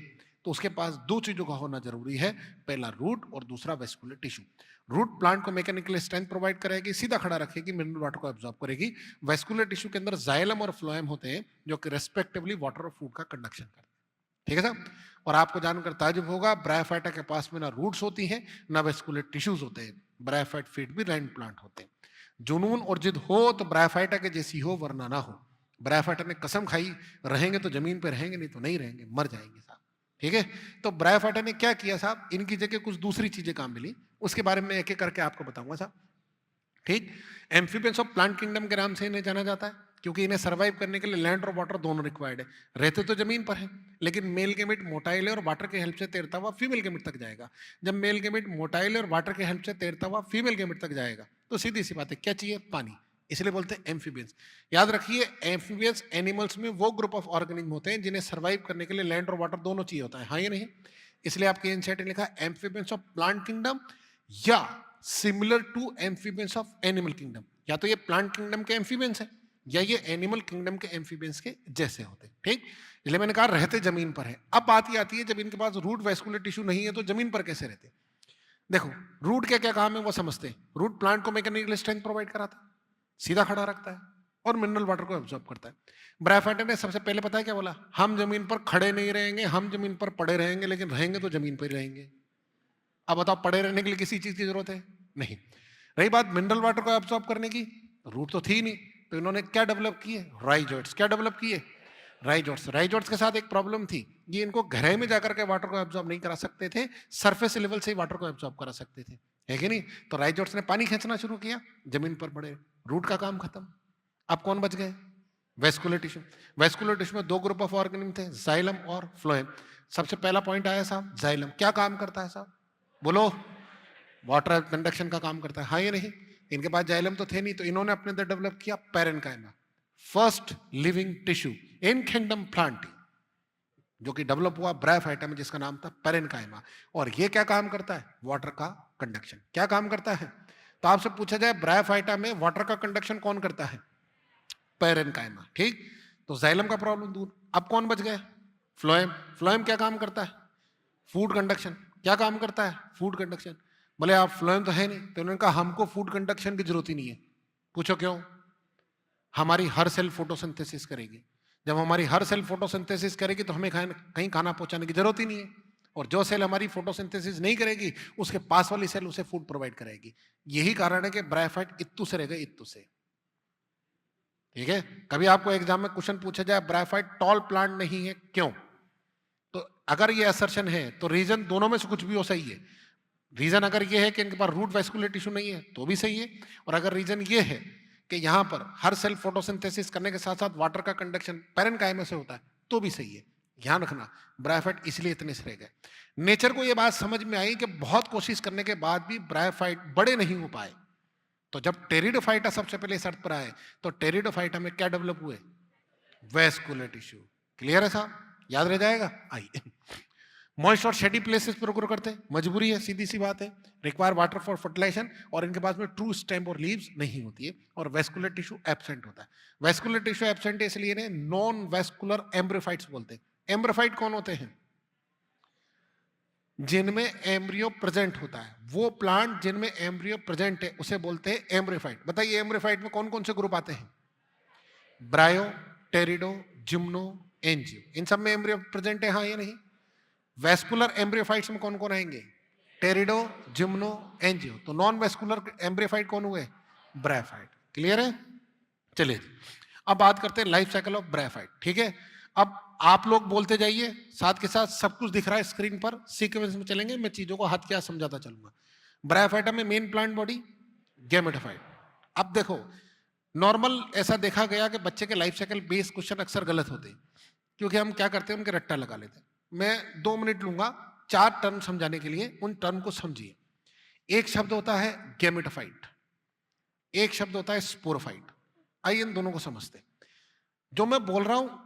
तो उसके पास दो चीजों का होना जरूरी है, पहला रूट और दूसरा वेस्कुलर टिश्यू। रूट प्लांट को मैकेनिकल स्ट्रेंथ प्रोवाइड करेगी, सीधा खड़ा रखेगी, मिनरल वाटर को एब्जॉर्ब करेगी। वेस्कुलर टिश्यू के अंदर जाइलम और फ्लोएम होते हैं जो कि रेस्पेक्टिवली वाटर और फूड का कंडक्शन करते हैं। ठीक है साहब, और आपको जानकर ताजुब होगा, ब्रायोफाइटा के पास में ना रूट्स होती हैं ना वेस्कुलर टिश्यूज होते हैं। ब्रायोफाइट फीड भी लैंड प्लांट होते हैं। जुनून और जिद हो तो ब्रायोफाइटा के जैसी हो, वरना ना हो। ब्रायोफाइटा ने कसम खाई, रहेंगे तो जमीन पर रहेंगे, नहीं तो नहीं रहेंगे, मर जाएंगे साहब। ठीक है, तो ब्रायोफाइटा ने क्या किया साहब, इनकी जगह कुछ दूसरी चीजें काम मिली, उसके बारे में एक एक करके आपको बताऊंगा साहब। ठीक, एम्फीबियंस ऑफ प्लांट किंगडम के नाम से इन्हें जाना जाता है क्योंकि इन्हें सर्वाइव करने के लिए लैंड और वाटर दोनों रिक्वायर्ड है। रहते तो जमीन पर है लेकिन मेल गेमिट मोटाइल है और वाटर के हेल्प से तैरता हुआ फीमेल गेमिट तक जाएगा। जब मेल गेमिट मोटाइल है और वाटर के हेल्प से तैरता हुआ फीमेल गेमिट तक जाएगा तो सीधी सी बात है, क्या चाहिए? पानी। इसलिए बोलते हैं एम्फीबियंस। याद रखिए, एम्फीबियंस एनिमल्स में वो ग्रुप ऑफ ऑर्गेनिज्म होते हैं जिन्हें सर्वाइव करने के लिए लैंड और वाटर दोनों चाहिए होता है, हाँ या नहीं? इसलिए आपके एनसीईआरटी ने लिखा एम्फीबियंस ऑफ प्लांट किंगडम या similar to amphibians of animal kingdom. या तो ये प्लांट किंगडम के एम्फीबियंस है या ये एनिमल किंगडम के एम्फीबियंस के जैसे होते हैं। ठीक, इसलिए मैंने कहा रहते जमीन पर है। अब बात ये आती है, जब इनके पास रूट वेस्कुलर टिश्यू नहीं है तो जमीन पर कैसे रहते? देखो, रूट क्या क्या काम है वो समझते हैं। रूट प्लांट को मैकेनिकल स्ट्रेंथ प्रोवाइड कराता है, सीधा खड़ा रखता है और मिनरल वाटर को एब्जॉर्ब करता है। ब्रायोफाइटा ने सबसे पहले पता है क्या बोला? हम जमीन पर खड़े नहीं रहेंगे, हम जमीन पर पड़े रहेंगे, लेकिन रहेंगे तो जमीन पर ही रहेंगे। अब बताओ, पड़े रहने के लिए किसी चीज की जरूरत है? नहीं। रही बात मिनरल वाटर को एब्जॉर्ब करने की, रूट तो थी नहीं, तो इन्होंने क्या डेवलप किए? राइजोइड्स। क्या डेवलप किए? राइजोट्स के साथ एक प्रॉब्लम थी, ये इनको गहराई में जाकर के वाटर को एब्जॉर्ब नहीं करा सकते थे, सरफेस लेवल से ही वाटर को एब्जॉर्ब करा सकते थे, है कि नहीं? तो राइजोट्स ने पानी खींचना शुरू किया, जमीन पर पड़े, रूट का काम खत्म। अब कौन बच गए? Vascular tissue. वेस्कुलर टिश्यू में दो ग्रुप ऑफ ऑर्गेनिज्म थे, जाइलम और फ्लोएम। सबसे पहला पॉइंट आया साहब, जाइलम क्या काम करता है साहब? बोलो। वाटर कंडक्शन का काम करता है, हाँ या नहीं? इनके पास जाइलम तो थे नहीं, तो इन्होंने अपने अंदर डेवलप किया parenchyma, first living tissue in kingdom plant, जो कि डेवलप हुआ ब्रायोफाइटा में, जिसका नाम था पैरेन्काइमा। और ये क्या काम करता है? वाटर का कंडक्शन। क्या काम करता है? तो आपसे पूछा जाए ब्रायोफाइटा में वाटर का कंडक्शन कौन करता है? पैरेन्काइमा, ठीक? तो जाइलम का प्रॉब्लम दूर। अब कौन बच गए? फ्लोएम। फ्लोएम क्या काम करता है? Food conduction. क्या काम करता है? Food conduction. बोले आप फ्लोएम तो है नहीं, तो उन्होंने कहा हमको फूड कंडक्शन की जरूरत ही नहीं है। पूछो क्यों? हमारी हर सेल फोटोसिंथेसिस करेगी। जब हमारी हर सेल फोटोसिंथेसिस करेगी तो हमें कहीं खाना पहुंचाने की जरूरत ही नहीं है। और जो सेल हमारी फोटोसिंथेसिस नहीं करेगी, उसके पास वाली सेल उसे फूड प्रोवाइड करेगी। यही कारण है कि ब्रायोफाइट इत्तू से रहेगा, इत्तू से, ठीक है? कभी आपको एग्जाम में क्वेश्चन पूछा जाए ब्रायोफाइट टॉल प्लांट नहीं है, क्यों? तो अगर ये असर्शन है तो रीजन दोनों में से कुछ भी हो सही है। रीजन अगर ये है कि इनके पास रूट वेस्कुलर टिश्यू नहीं है तो भी सही है, और अगर रीजन ये है कि यहां पर हर सेल फोटोसिंथेसिस करने के साथ साथ वाटर का कंडक्शन पैरेन्काइमा से होता है तो भी सही है। ध्यान रखना, ब्रायोफाइट इसलिए इतने से रह गए। नेचर को ये बात समझ में आई कि बहुत कोशिश करने के बाद भी ब्रायोफाइट बड़े नहीं हो पाए, तो जब टेरिडोफाइटा सबसे पहले इस अर्थ पर आए तो टेरिडोफाइटा में क्या डेवलप हुए? Vascular tissue. क्लियर है साहब? याद रह जाएगा? आइए, मॉइस्ट और शेडी प्लेसेस पर ग्रो करते हैं, मजबूरी है, सीधी सी बात है, रिक्वायर वाटर फॉर फर्टिलाइजेशन, और इनके पास में ट्रू स्टेम और लीव्स नहीं होती है, और वेस्कुलर टिश्यू एब्सेंट होता है। वेस्कुलर टिश्यू एब्सेंट है इसलिए ने नॉन वेस्कुलर एम्ब्रियोफाइट्स बोलते हैं। एम्ब्रियोफाइट कौन होते हैं? जिनमें एम्ब्रियो प्रेजेंट होता है, वो प्लांट जिनमें एम्ब्रियो प्रेजेंट है उसे बोलते हैं एम्ब्रियोफाइट। बताइए एम्ब्रियोफाइट में कौन कौन से ग्रुप आते हैं? ब्रायो, टेरिडो, जिम्नो, एंजियो। इन सब में एम्ब्रियो प्रेजेंट है, हाँ या नहीं? वेस्कुलर एम्ब्रियोफाइट्स में कौन कौन आएंगे? टेरिडो, जिम्नो, एंजियो। तो नॉन वेस्कुलर एम्ब्रियोफाइट कौन हुए? ब्रायोफाइट। क्लियर है? चलिए जी, अब बात करते हैं लाइफ साइकिल ऑफ ब्रायोफाइट, ठीक है? अब आप लोग बोलते जाइए, साथ के साथ सब कुछ दिख रहा है स्क्रीन पर, सीक्वेंस में चलेंगे, मैं चीजों को हाथ क्या समझाता चलूंगा। ब्रायोफाइटा में मेन प्लांट बॉडी गैमेटोफाइट। अब देखो, नॉर्मल ऐसा देखा गया कि बच्चे के लाइफ साइकिल बेस्ड क्वेश्चन अक्सर गलत होते हैं, क्योंकि हम क्या करते हैं, उनके रट्टा लगा लेते हैं। मैं 2 मिनट लूंगा 4 टर्म समझाने के लिए, उन टर्म को समझिए। एक शब्द होता है गैमेटोफाइट, एक शब्द होता है स्पोरोफाइट। आइए इन दोनों को समझते हैं। जो मैं बोल रहा हूं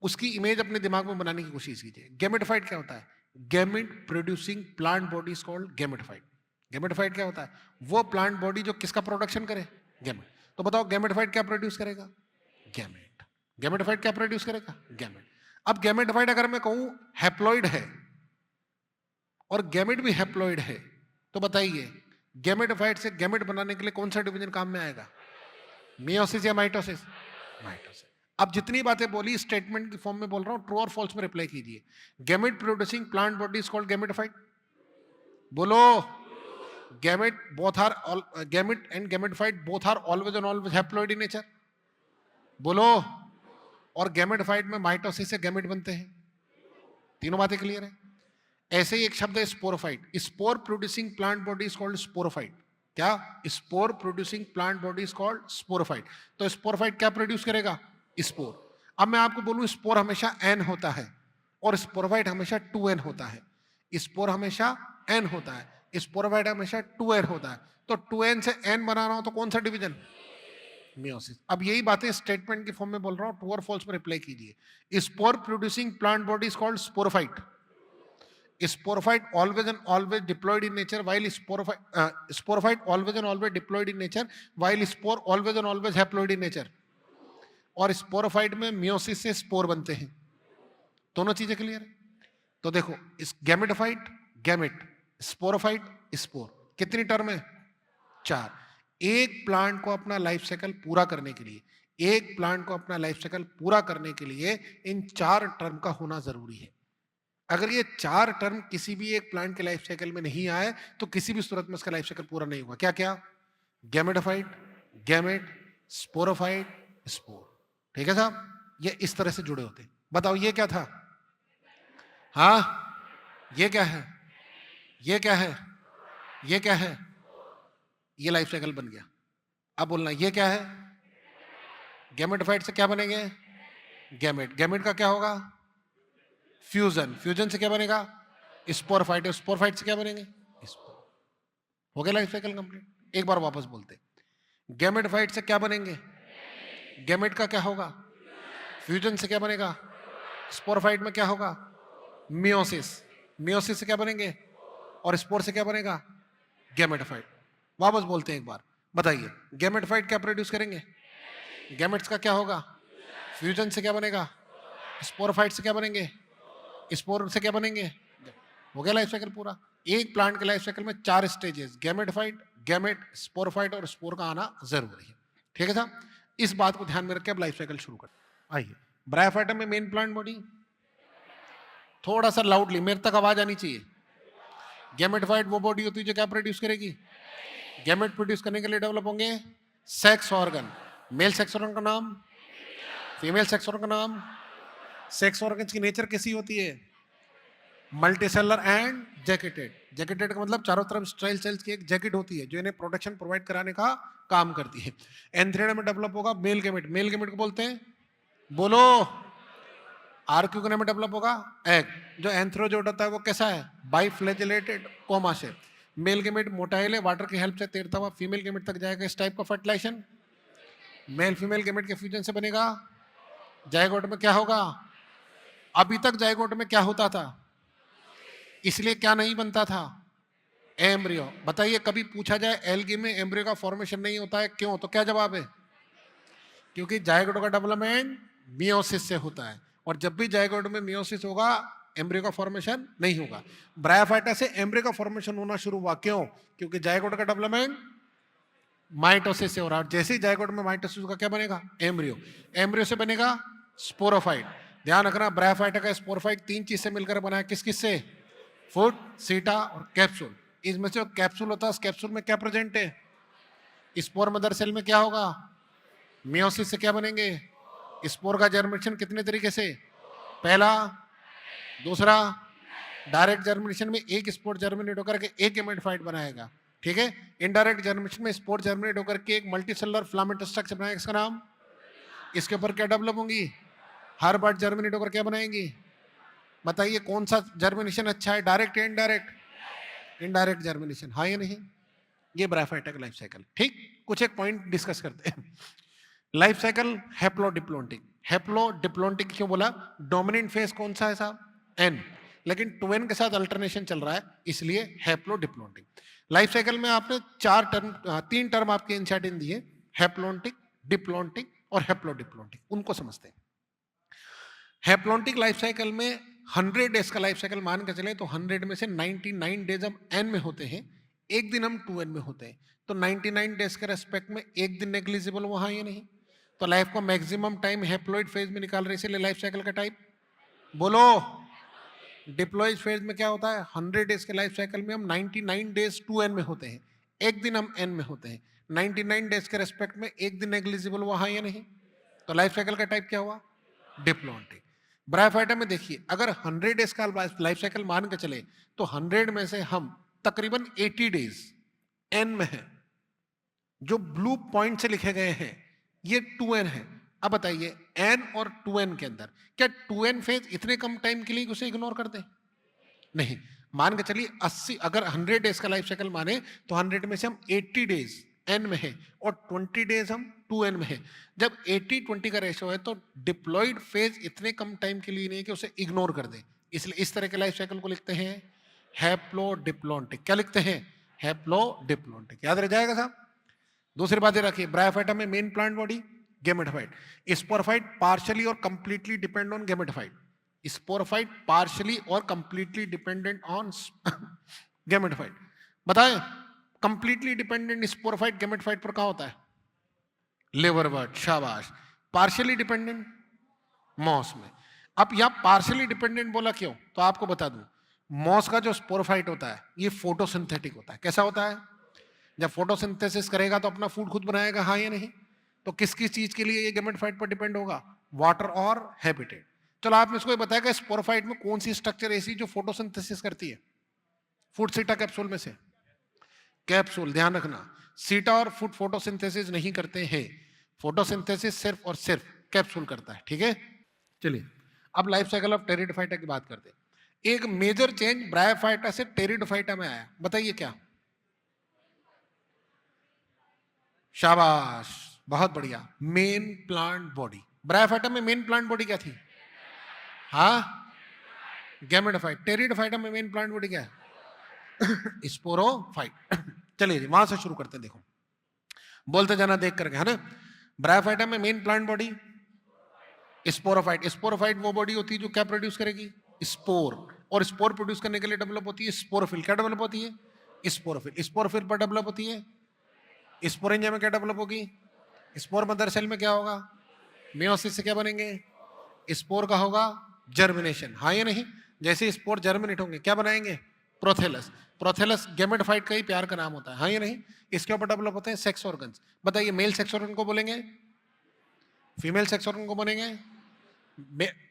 उसकी इमेज अपने दिमाग में बनाने की कोशिश कीजिए। गैमेटोफाइट क्या होता है? Gamete producing plant body is called gametophyte. Gametophyte क्या होता है? वो प्लांट बॉडी जो किसका प्रोडक्शन करे? गैमेट। तो बताओ गैमेटोफाइट क्या प्रोड्यूस करेगा? गैमेट। गैमेटोफाइट क्या प्रोड्यूस करेगा? गैमेट। अब गैमेटोफाइट अगर मैं कहूं हैप्लॉइड है और गैमेट भी हैप्लॉइड है, तो बताइए गैमेटोफाइट से गैमेट बनाने के लिए कौन सा डिवीजन काम में आएगा? मियोसिस या माइटोसिस? माइटोसिस। अब जितनी बातें बोली स्टेटमेंट की फॉर्म में बोल रहा हूं, ट्रू और फॉल्स में रिप्लाई कीजिए। Gamete producing plant body is called gametophyte. बोलो। Gamete both are gamete and gametophyte both are always and always haploid in nature. बोलो। और गैमेटोफाइट में माइटोसिस से गैमेट बनते हैं। तीनों बातें क्लियर है? ऐसे ही एक शब्द है sporophyte. Spore producing plant body is called sporophyte. क्या? Spore producing plant body is called sporophyte. तो स्पोरोफाइट क्या प्रोड्यूस करेगा? स्पोर। अब मैं आपको बोलूं स्पोर हमेशा एन होता है और स्पोरोफाइट हमेशा 2n होता है। स्पोर हमेशा एन होता है, स्पोरोफाइट हमेशा 2n होता है। तो 2n से n बना रहा हूं तो कौन सा डिवीजन? मियोसिस। अब यही बातें स्टेटमेंट की फॉर्म में बोल रहा हूं, ट्रू और फॉल्स में रिप्लाई कीजिए। Spore producing plant body is called sporophyte. Sporophyte always and always diploid in nature, while sporophyte always and always diploid in nature, while spore always and always haploid in nature. और sporophyte में meiosis से spore बनते हैं। दोनों चीजें clear है? तो देखो, इस गैमेटोफाइट, गैमेट, स्पोरोफाइट, स्पोर, कितनी टर्म है? 4। एक प्लांट को अपना लाइफ साइकिल पूरा करने के लिए, एक प्लांट को अपना लाइफ साइकिल पूरा करने के लिए इन 4 टर्म का होना जरूरी है। अगर ये 4 टर्म किसी भी एक प्लांट के लाइफ साइकिल में नहीं आए तो किसी भी सूरत में उसका लाइफ साइकिल पूरा नहीं होगा। क्या क्या? Gametophyte, gamete, sporophyte, spore. ठीक है साहब? ये इस तरह से जुड़े होते हैं। बताओ ये क्या था? हाँ, ये क्या है? ये क्या है? ये क्या है? ये लाइफ साइकिल बन गया। अब बोलना ये क्या है? गैमेटोफाइट से क्या बनेंगे? गैमेट। गैमेट का क्या होगा? फ्यूजन। फ्यूजन से क्या बनेगा? स्पोरफाइट। स्पोरफाइट से क्या बनेंगे? स्पोर। हो गया लाइफ साइकिल कंप्लीट। एक बार वापस बोलते, गैमेटोफाइट से क्या बनेंगे? गैमेट का क्या होगा? फ्यूजन से क्या बनेगा? स्पोरफाइट में क्या होगा? मियोसिस। मियोसिस से क्या बनेंगे? और स्पोर से क्या बनेगा? गैमेटोफाइट। वापस बोलते हैं एक बार, बताइए गैमेटोफाइट क्या प्रोड्यूस करेंगे? गैमेट्स का क्या होगा? फ्यूजन से क्या बनेगा? स्पोरफाइट से क्या बनेंगे? स्पोर से क्या बनेंगे? हो गया लाइफ साइकिल पूरा। एक प्लांट के लाइफ साइकिल में 4 स्टेजेस, गैमेटोफाइट, गैमेट, स्पोरफाइट और स्पोर का आना जरूरी है। ठीक है साहब, इस बात को ध्यान में रखकर अब लाइफ साइकिल शुरू कर। आइए, ब्रायोफाइटा में मेन प्लांट बॉडी, थोड़ा सा लाउडली मेरे तक आवाज आनी चाहिए। गैमेटोफाइट वो बॉडी होती है जो क्या प्रोड्यूस करेगी? गैमेट प्रोड्यूस करने के लिए डेवलप होंगे sex organ. Mail sex organ का नाम, फीमेल सेक्स ऑर्गन का नाम। सेक्स ऑर्गन्स की नेचर कैसी होती है? Multicellular and jacketed. जैकेटेड का मतलब चारों तरफ स्ट्राइल सेल्स की एक जैकेट होती है जो इन्हें प्रोटेक्शन प्रोवाइड कराने का काम करती है। एंथ्रेडा में डेवलप होगा मेल गैमेट। मेल गैमेट को बोलते हैं, बोलो, आर्क्यूगोना में डेवलप होगा एग। जो एंथ्रोजोड होता है वो कैसा है? Biflagellated comma shape. Male gamete motile है, वाटर की हेल्प से तैरता हुआ फीमेल गैमेट तक जाएगा। इस टाइप का फर्टिलाइजेशन मेल फीमेल गैमेट के फ्यूजन से बनेगा। जायगोट में क्या होगा? अभी तक जायगोट में क्या होता था? इसलिए क्या नहीं बनता था? एम्ब्रियो। बताइए कभी पूछा जाए एल्गी में एम्ब्रियो का फॉर्मेशन नहीं होता है, क्यों? तो क्या जवाब है? क्योंकि जायगोट का डेवलपमेंट मियोसिस से होता है, और जब भी जायगोट में मियोसिस होगा एम्ब्रियो का फॉर्मेशन नहीं होगा। ब्रायोफाइटा से एम्ब्रियो का फॉर्मेशन होना शुरू हुआ, क्यों? क्योंकि जायगोट का डेवलपमेंट माइटोसिस से हो रहा है। जैसे ही जायगोट में माइटोसिस होगा क्या बनेगा? एम्ब्रियो। एम्ब्रियो से बनेगा स्पोरोफाइट। ध्यान रखना, ब्रायोफाइटा का स्पोरोफाइट 3 चीज से मिलकर बना है। किस किस से? फूड, सीटा और कैप्सूल। इसमें से कैप्सूल होता है, उस कैप्सूल में क्या प्रेजेंट है? स्पोर मदर सेल में क्या होगा? मियोसिस से क्या बनेंगे? स्पोर का जर्मिनेशन कितने तरीके से? पहला, दूसरा, डायरेक्ट जर्मिनेशन में एक स्पोर जर्मिनेट होकर के एक गैमेटोफाइट बनाएगा। ठीक है। इनडायरेक्ट जर्मिनेशन में स्पोर जर्मिनेट होकर के एक मल्टीसेलुलर फिलामेंट स्ट्रक्चर बनाएगा। इसका नाम, इसके ऊपर क्या डेवलप होंगी? हर बार जर्मिनेट होकर क्या बनाएंगी? बताइए कौन सा जर्मिनेशन अच्छा है, डायरेक्ट या इनडायरेक्ट? इनडायरेक्ट जर्मिनेशन, हाँ या नहीं? ये ब्रायोफाइटा का लाइफ साइकिल। ठीक, कुछ एक पॉइंट डिस्कस करते हैं। Life cycle हैप्लोडिप्लोइडिक। हैप्लोडिप्लोइडिक क्यों बोला? डोमिनेंट फेज कौन सा है साहब? एन, लेकिन 2n के साथ अल्टरनेशन चल रहा है, इसलिए हैप्लोडिप्लोइडिक। लाइफ साइकिल में आपने 3 टर्म आपके इंसर्ट इन दिए, हैप्लोडिक, डिप्लोइडिक और हैप्लोडिप्लोइडिक। उनको समझते हैं। हैप्लोडिक लाइफ साइकिल में 100 डेज का लाइफ साइकिल मान के चले तो 100 में से 99 डेज हम n में होते हैं, एक दिन हम 2n में होते हैं। तो 99 डेज के रेस्पेक्ट में एक दिन नेग्लिजिबल वहां या नहीं? तो लाइफ का मैक्सिमम टाइम हैप्लोइड फेज में निकाल रहे, इसलिए लाइफ साइकिल का टाइप बोलो। डिप्लॉयड फेज में क्या होता है? 100 डेज के लाइफ साइकिल में हम 99 डेज 2n में होते हैं, एक दिन हम n में होते हैं। 99 डेज के रेस्पेक्ट में एक दिन नेग्लिजिबल वहां या नहीं? तो लाइफ साइकिल का टाइप क्या हुआ? डिप्लॉइडिक। ब्रायोफाइटा में देखिए, अगर 100 डेज का लाइफ साइकिल मान के चले तो 100 में से हम तकरीबन 80 डेज n में है। जो ब्लू पॉइंट से लिखे गए हैं ये 2n है। अब बताइए n और 2n के अंदर क्या 2n फेज इतने कम टाइम के लिए उसे इग्नोर कर दें? नहीं। मान के चलिए 80, अगर 100 डेज का लाइफ साइकिल माने तो 100 में से हम 80 डेज n में है और 20 डेज हम 2n में है। जब 80-20 का रेशो है तो डिप्लॉयड फेज इतने कम टाइम के लिए नहीं है कि उसे इग्नोर कर दे, इसलिए इस तरह के लाइफ साइकिल को लिखते हैं हैप्लोडिप्लोइडिक। क्या लिखते हैं? हैप्लोडिप्लोइडिक। याद रह जाएगा साहब। दूसरी बात ये रखिए, ब्रायोफाइटा में main plant body gametophyte. Sporophyte partially और completely depend on gametophyte. Sporophyte partially और कंप्लीटली डिपेंडेंट ऑन गैमेटोफाइट। बताएं कंप्लीटली डिपेंडेंट स्पोरोफाइट गैमेटोफाइट पर कहां होता है? लिवर वर्ड, शाबाश। पार्शियली डिपेंडेंट मॉस में। अब यहां पार्शियली डिपेंडेंट बोला क्यों? तो आपको बता दूं, मॉस का जो स्पोरोफाइट होता है ये फोटोसिंथेटिक होता है। कैसा होता है? जब फोटोसिंथेसिस करेगा तो अपना फूड खुद बनाएगा, हाँ या नहीं? तो किस किस चीज के लिए ये गैमेटोफाइट पर डिपेंड होगा? वाटर और हैबिटेट। चलो आप इसको बताया कि स्पोरोफाइट में कौन सी स्ट्रक्चर ऐसी जो फोटोसिंथेसिस करती है? फूड सीटा कैप्सूल में से कैप्सूल, ध्यान रखना, सीटा और फूड फोटोसिंथेसिस नहीं करते हैं, फोटोसिंथेसिस सिर्फ और सिर्फ कैप्सूल करता है। ठीक है, चलिए अब लाइफ साइकिल ऑफ टेरिडोफाइटा की बात करते हैं। एक मेजर चेंज ब्रायोफाइटा से टेरिडोफाइटा में आया, बताइए क्या? शाबाश, बहुत बढ़िया, मेन प्लांट बॉडी। ब्रायोफाइटा में मेन प्लांट बॉडी क्या थी? हाँ, गैमेटोफाइट। टेरिडोफाइटा में मेन प्लांट बॉडी क्या है? स्पोरोफाइट। चलिए जी वहां से शुरू करते हैं, देखो बोलते जाना देख करके, है ना। ब्रायोफाइटा में main plant body sporophyte. Sporophyte वो बॉडी होती है जो क्या प्रोड्यूस करेगी? स्पोर। और स्पोर प्रोड्यूस करने के लिए डेवलप होती है स्पोरोफिल। क्या डेवलप होती है? स्पोरोफिल। स्पोरोफिल पर डेवलप होती है स्पोरेंजिया में क्या डेवलप होगी? स्पोर मदर सेल में क्या होगा? मियोसिस से क्या बनेंगे? स्पोर का होगा जर्मिनेशन, हाँ या नहीं? जैसे स्पोर जर्मिनेट होंगे क्या बनाएंगे? प्रोथेलस। प्रोथेलस गैमेटोफाइट का ही प्यार का नाम होता है, हाँ या नहीं? इसके ऊपर डेवलप होते हैं सेक्स ऑर्गन्स। बताइए मेल सेक्स ऑर्गन को बोलेंगे, फीमेल सेक्स ऑर्गन को बोलेंगे।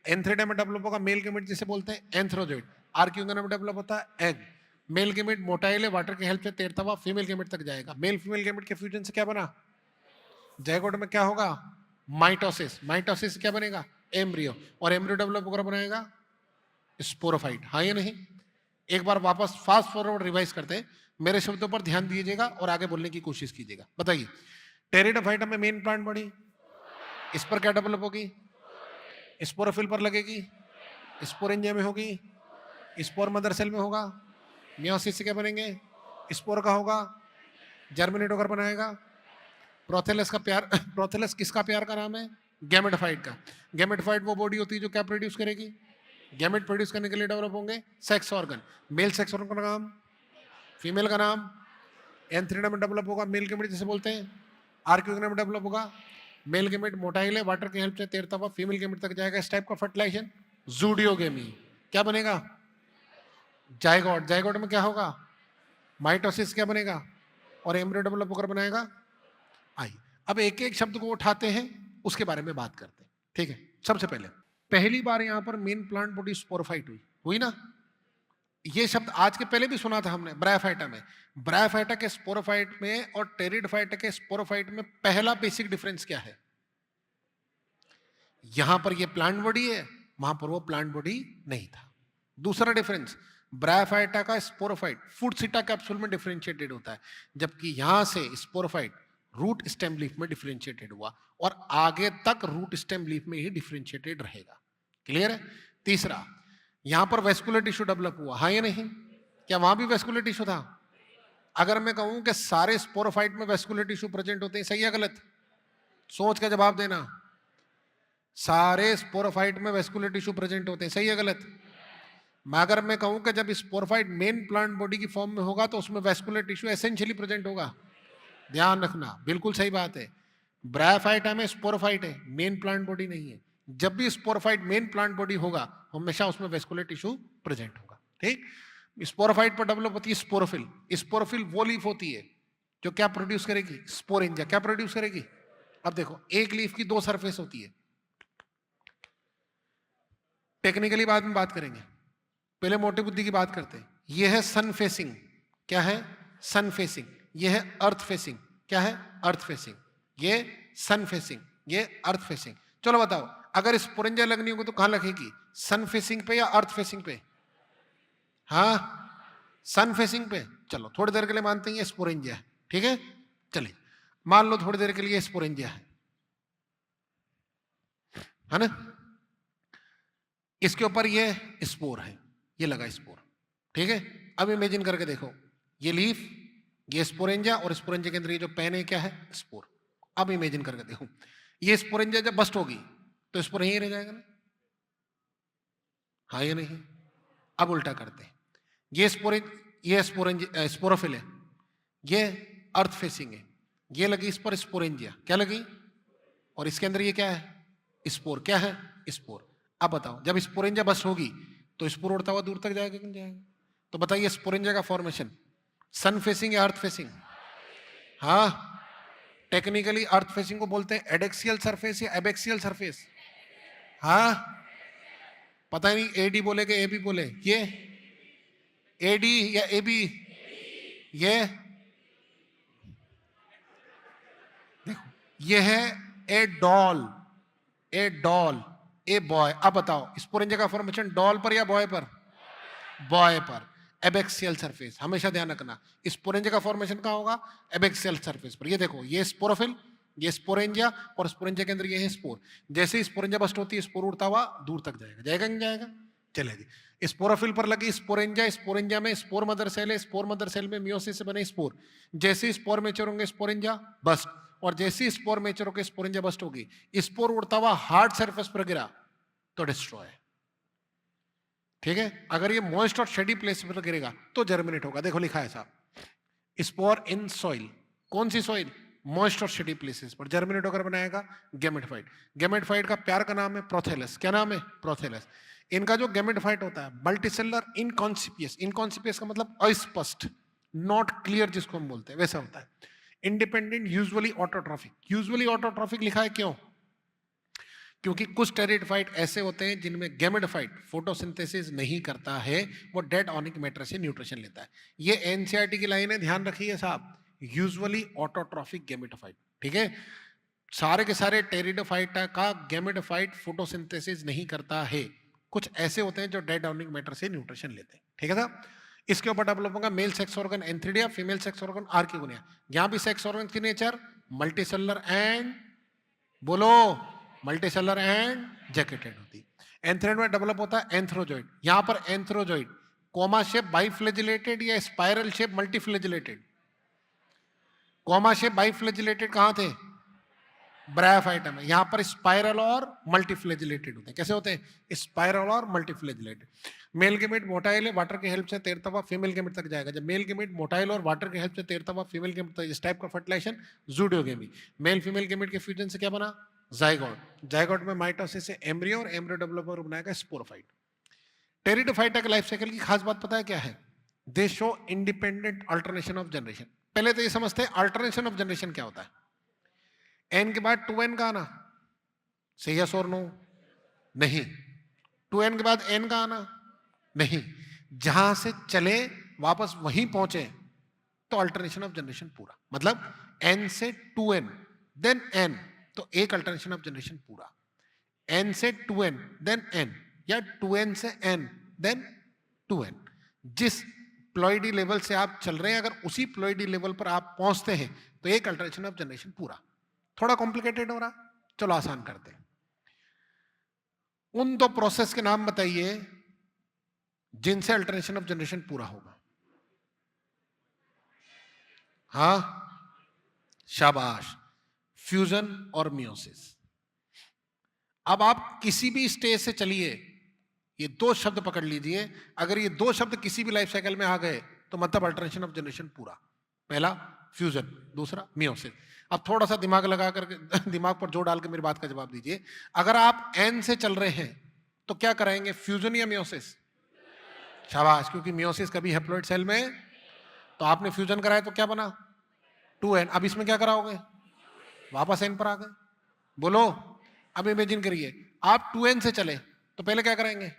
एंथ्रेडा में डेवलप होगा मेल गैमेट जिसे बोलते हैं एंथ्रोजोइड। आर्क्यूगना में डेवलप होता है एग। मेल गैमेट मोटाइल है, वाटर की हेल्प से तैरता हुआ फीमेल गैमेट तक जाएगा। मेल फीमेल गैमेट के फ्यूजन से क्या बना? जायगोट में क्या होगा? माइटोसिस। माइटोसिस से क्या बनेगा? एम्ब्रियो। और एम्ब्रियो डेवलप होकर बनाएगा स्पोरोफाइट, हाँ या नहीं? एक बार वापस फास्ट फॉरवर्ड रिवाइज करते हैं, मेरे शब्दों पर ध्यान दीजिएगा और आगे बोलने की कोशिश कीजिएगा। बताइए टेरिडोफाइटा में मेन प्लांट बॉडी, इस पर क्या डेवलप होगी? स्पोरोफिल पर लगेगी, स्पोरेंजिया में होगी, स्पोर मदर सेल में होगा। मियोसिस से क्या बनेंगे? स्पोर का होगा, जर्मिनेट होकर बनाएगा। प्रोथेलस का प्यार प्रोथेलस किसका प्यार का नाम है? गैमेटोफाइट का। गैमेटोफाइट वो बॉडी होती है जो क्या प्रोड्यूस करेगी? गैमेट प्रोड्यूस करने के लिए डेवलप होंगे sex organ. Mail sex organ का नाम, फीमेल का नाम। एंथ्रीडा में डेवलप होगा मेल गैमेट जिसे बोलते हैं। आर्क्यूगना में डेवलप होगा मेल गैमेट मोटाइल है, वाटर की हेल्प से तैरता हुआ फीमेल गैमेट तक जाएगा। इस टाइप का फर्टिलाइजेशन जूडियोगेमी। क्या बनेगा? जायगोट। जायगोट में क्या होगा? माइटोसिस क्या बनेगा? और एम्ब्रियो डेवलप होकर बनाएगा। आइए अब एक एक शब्द को उठाते हैं, उसके बारे में बात करते हैं। ठीक है, सबसे पहले पहली बार यहां पर मेन प्लांट बॉडी स्पोरोफाइट हुई ना? ये शब्द आज के पहले भी सुना था हमने ब्रायोफाइटा में। ब्रायोफाइटा के स्पोरोफाइट में और टेरिडोफाइटा के स्पोरोफाइट में पहला बेसिक डिफरेंस क्या है? यहां पर ये प्लांट बॉडी है, वहां पर वो प्लांट बॉडी नहीं था। दूसरा डिफरेंस, ब्रायोफाइटा का स्पोरोफाइट फूड सीटा कैप्सूल में डिफरेंशिएटेड होता है, जबकि यहां से स्पोरोफाइट रूट स्टेम लीफ में डिफरेंशिएटेड हुआ और आगे तक रूट स्टेम लीफ में ही डिफरेंशिएटेड रहेगा। क्लियर है? तीसरा, यहां पर वेस्कुलर टिश्यू डेवलप हुआ, हाँ या नहीं? क्या वहां भी वेस्कुलर टिश्यू था? अगर मैं कहूं कि सारे स्पोरोफाइट में वेस्कुलर टिश्यू प्रेजेंट होते हैं, सही है गलत? सोच का जवाब देना। सारे स्पोरोफाइट में वेस्कुलर टिश्यू प्रेजेंट होते हैं, सही है गलत? मैं अगर मैं कहूं कि जब स्पोरोफाइट मेन प्लांट बॉडी की फॉर्म में होगा तो उसमें वेस्कुलर टिश्यू एसेंशियली प्रेजेंट होगा। ध्यान रखना, बिल्कुल सही बात है। ब्रायोफाइटा में स्पोरोफाइट है, मेन प्लांट बॉडी नहीं है। जब भी स्पोरोफाइट मेन प्लांट बॉडी होगा हमेशा उसमें वेस्कुलर टिश्यू प्रेजेंट होगा। ठीक, स्पोरोफाइट पर डेवलप होती है स्पोरोफिल। स्पोरोफिल वो लीफ होती है जो क्या प्रोड्यूस करेगी? स्पोरेंजिया। क्या प्रोड्यूस करेगी? अब देखो एक लीफ की दो सरफेस होती है, टेक्निकली बाद में बात करेंगे, पहले मोटे बुद्धि की बात करते हैं। यह है सन फेसिंग, क्या है? सन फेसिंग। यह है अर्थ फेसिंग, क्या है? अर्थ फेसिंग। ये सन फेसिंग, ये अर्थ फेसिंग। चलो बताओ, अगर स्पोरेंजिया लगनी होगी तो कहां लगेगी? सन फेसिंग पे या अर्थ फेसिंग पे? हाँ, सन फेसिंग पे। चलो थोड़ी देर के लिए मानते हैं ये स्पोरेंजिया है, ठीक है? चलिए मान लो थोड़ी देर के लिए स्पोरेंजिया है ना? इसके ऊपर ये स्पोर है, ये लगा स्पोर, ठीक है? अब इमेजिन करके देखो, ये लीफ, ये स्पोरेंजिया और स्पोरेंजिया के अंदर ये जो पेन है क्या है? स्पोर। अब इमेजिन करके देखो, ये स्पोरेंजिया जब बस्ट होगी तो स्पोर यहीं रह जाएगा ना? हाँ या नहीं? अब उल्टा करते हैं, ये स्पोरोफिल है, ये अर्थ फेसिंग है, ये लगी इस पर स्पोरेंजिया, क्या लगी? और इसके अंदर ये क्या है? स्पोर। क्या है? स्पोर। अब बताओ जब स्पोरेंजिया बस्ट होगी तो स्पोर उड़ता हुआ दूर तक जाएगा कि नहीं जाएगा? तो बताइए स्पोरेंजिया का फॉर्मेशन सन फेसिंग या अर्थ फेसिंग? हाँ, टेक्निकली अर्थ फेसिंग को बोलते हैं एडेक्सियल सरफेस या एबेक्सियल सरफेस। हाँ, पता नहीं एडी बोले कि एबी बोले, ये एडी या एबी, ये देखो, ये है ए doll, A doll, a boy. अब बताओ स्पोरेंजा का फॉर्मेशन डॉल पर या बॉय पर? बॉय पर। एबैक्सियल सरफेस, हमेशा ध्यान रखना स्पोरेंजा का फॉर्मेशन कहां होगा? एबैक्सियल सरफेस पर। ये देखो, ये स्पोरोफिल, ये स्पोरेंजा, और स्पोरेंजा के अंदर ये है स्पोर। जैसे ही स्पोरेंजा बस्ट होती है, स्पोर उड़ता हुआ दूर तक जाएगा, जाएगा नहीं जाएगा? चलेगी। स्पोरोफिल पर लगी स्पोरेंजा, स्पोरेंजा में स्पोर मदर सेल है, स्पोर मदर सेल में मियोसिस से बने स्पोर। जैसे ही स्पोर मेच्योर होंगे स्पोरेंजा बस्ट, और जैसे ही स्पोर मेच्योर होकर स्पोरेंजा बस्ट होगी, स्पोर उड़ता हुआ हार्ड सरफेस पर गिरा तो डिस्ट्रॉय। ठीक है, अगर ये मॉइस्ट और शेडी प्लेस पर गिरेगा तो जर्मिनेट होगा। देखो लिखा है साहब, स्पोर इन सॉइल, कौन सी सॉइल? मॉइस्ट और शेडी प्लेसेस पर जर्मिनेट होकर बनाएगा गैमेटोफाइट। गैमेटोफाइट का प्यार का नाम है प्रोथेलस। क्या नाम है? प्रोथेलस। इनका जो गैमेटोफाइट होता है मल्टीसेलुलर इनकॉन्सिपियस, इनकॉन्सिपियस का मतलब अस्पष्ट, नॉट क्लियर जिसको हम बोलते हैं, वैसा होता है। Independent, usually autotrophic. Usually autotrophic लिखा है क्यों? क्योंकि कुछ टेरिडोफाइट ऐसे होते हैं जिनमें गैमेटोफाइट फोटोसिंथेसिस नहीं करता है, वो डेड ऑर्गेनिक मैटर से न्यूट्रिशन लेता है। ये एनसीईआरटी की लाइन है, ध्यान रखिए साहब, यूजुअली ऑटोट्रॉफिक गैमेटोफाइट। ठीक है, सारे के सारे टेरिडोफाइट का गैमेटोफाइट फोटोसिंथेसिस नहीं करता है, कुछ ऐसे होते हैं जो डेड ऑर्गेनिक मैटर से न्यूट्रिशन लेते हैं। ठीक है साहब, इसके ऊपर डेवलप होगा male sex organ antheridia, female sex organ archegonia. यहां भी सेक्स ऑर्गन की नेचर मल्टीसेलुलर एंड, बोलो, मल्टीसेलुलर एंड जैकेटेड होती। एंथ्रेड में डेवलप होता है एंथ्रोजॉइड। यहां पर एंथ्रोजॉइड कोमा शेप बाइफ्लेजिलेटेड या spiral shape multiflagellated? Comma shape biflagellated कहां थे? ब्रायोफाइटा में। यहां पर स्पाइरल और मल्टीफ्लेजिलेटेड होते हैं। कैसे होते हैं? स्पाइरल और मल्टीफ्लेजिलेटेड। मेल गेमेट मोटाइल है, वाटर की हेल्प से तैरता हुआ फीमेल गेमेट तक जाएगा। जब मेल गेमेट मोटाइल और वाटर की हेल्प से तैरता हुआ फीमेल गेमेट तक, इस टाइप का फर्टिलाइजेशन जूडोगेमी। मेल फीमेल गेमेट के फ्यूजन से क्या बना? जाइगोट। जाइगोट में माइटोसिस से एम्ब्रियो, और एम्ब्रियो डेवलपर बनाएगा स्पोरोफाइट। टेरिडोफाइटा के लाइफ साइकिल की खास बात पता है क्या है? दे show independent alternation of generation. पहले तो ये समझते हैं अल्टरनेशन ऑफ जनरेशन क्या होता है। एन के बाद 2n का आना, सही यस और नो? नहीं। 2n के बाद n का आना, नहीं। जहां से चले वापस वहीं पहुंचे तो अल्टरनेशन ऑफ जनरेशन पूरा। मतलब n से 2n देन n, तो एक अल्टरनेशन ऑफ जनरेशन पूरा। n से 2n देन n, या 2n से n देन 2n। जिस प्लॉइडी लेवल से आप चल रहे हैं, अगर उसी प्लॉइडी लेवल पर आप पहुंचते हैं तो एक अल्टरनेशन ऑफ जनरेशन पूरा। थोड़ा कॉम्प्लिकेटेड हो रहा, चलो आसान करते हैं। उन दो प्रोसेस के नाम बताइए जिनसे अल्टरनेशन ऑफ जनरेशन पूरा होगा। हाँ, शाबाश, फ्यूजन और मियोसिस। अब आप किसी भी स्टेज से चलिए, ये दो शब्द पकड़ लीजिए, अगर ये दो शब्द किसी भी लाइफ साइकिल में आ गए तो मतलब अल्टरनेशन ऑफ जनरेशन पूरा। पहला फ्यूजन, दूसरा मियोसिस। अब थोड़ा सा दिमाग लगा करके, दिमाग पर जोर डाल के मेरी बात का जवाब दीजिए। अगर आप एन से चल रहे हैं तो क्या कराएंगे, फ्यूजन या मियोसिस? शाबाश, क्योंकि मियोसिस कभी हैप्लॉइड सेल में, तो आपने फ्यूजन कराया तो क्या बना? 2n। अब इसमें क्या कराओगे? वापस n पर आ गए। बोलो, अब इमेजिन करिए आप 2n से चले तो पहले क्या कराएंगे?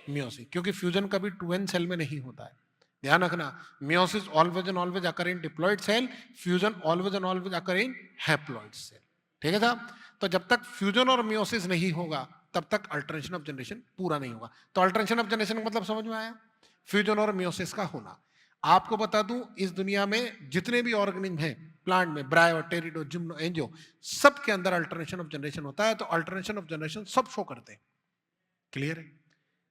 मियोसिस, क्योंकि फ्यूजन कभी 2n सेल में नहीं होता है। ध्यान रखना, meiosis always and always occur in diploid cell, fusion always and always occur in haploid cell. ठीक है साहब, तो जब तक फ्यूजन और मियोसिस नहीं होगा तब तक अल्टरनेशन ऑफ जनरेशन पूरा नहीं होगा। तो अल्टरनेशन ऑफ जनरेशन का मतलब समझ में आया? फ्यूजन और मियोसिस का होना। आपको बता दूं, इस दुनिया में जितने भी ऑर्गेनिज्म हैं, प्लांट में ब्रायो, टेरिडो, जिम्नो, एंजियो, सब के अंदर अल्टरनेशन ऑफ जनरेशन होता है। तो अल्टरनेशन ऑफ जनरेशन सब शो करते हैं। क्लियर है?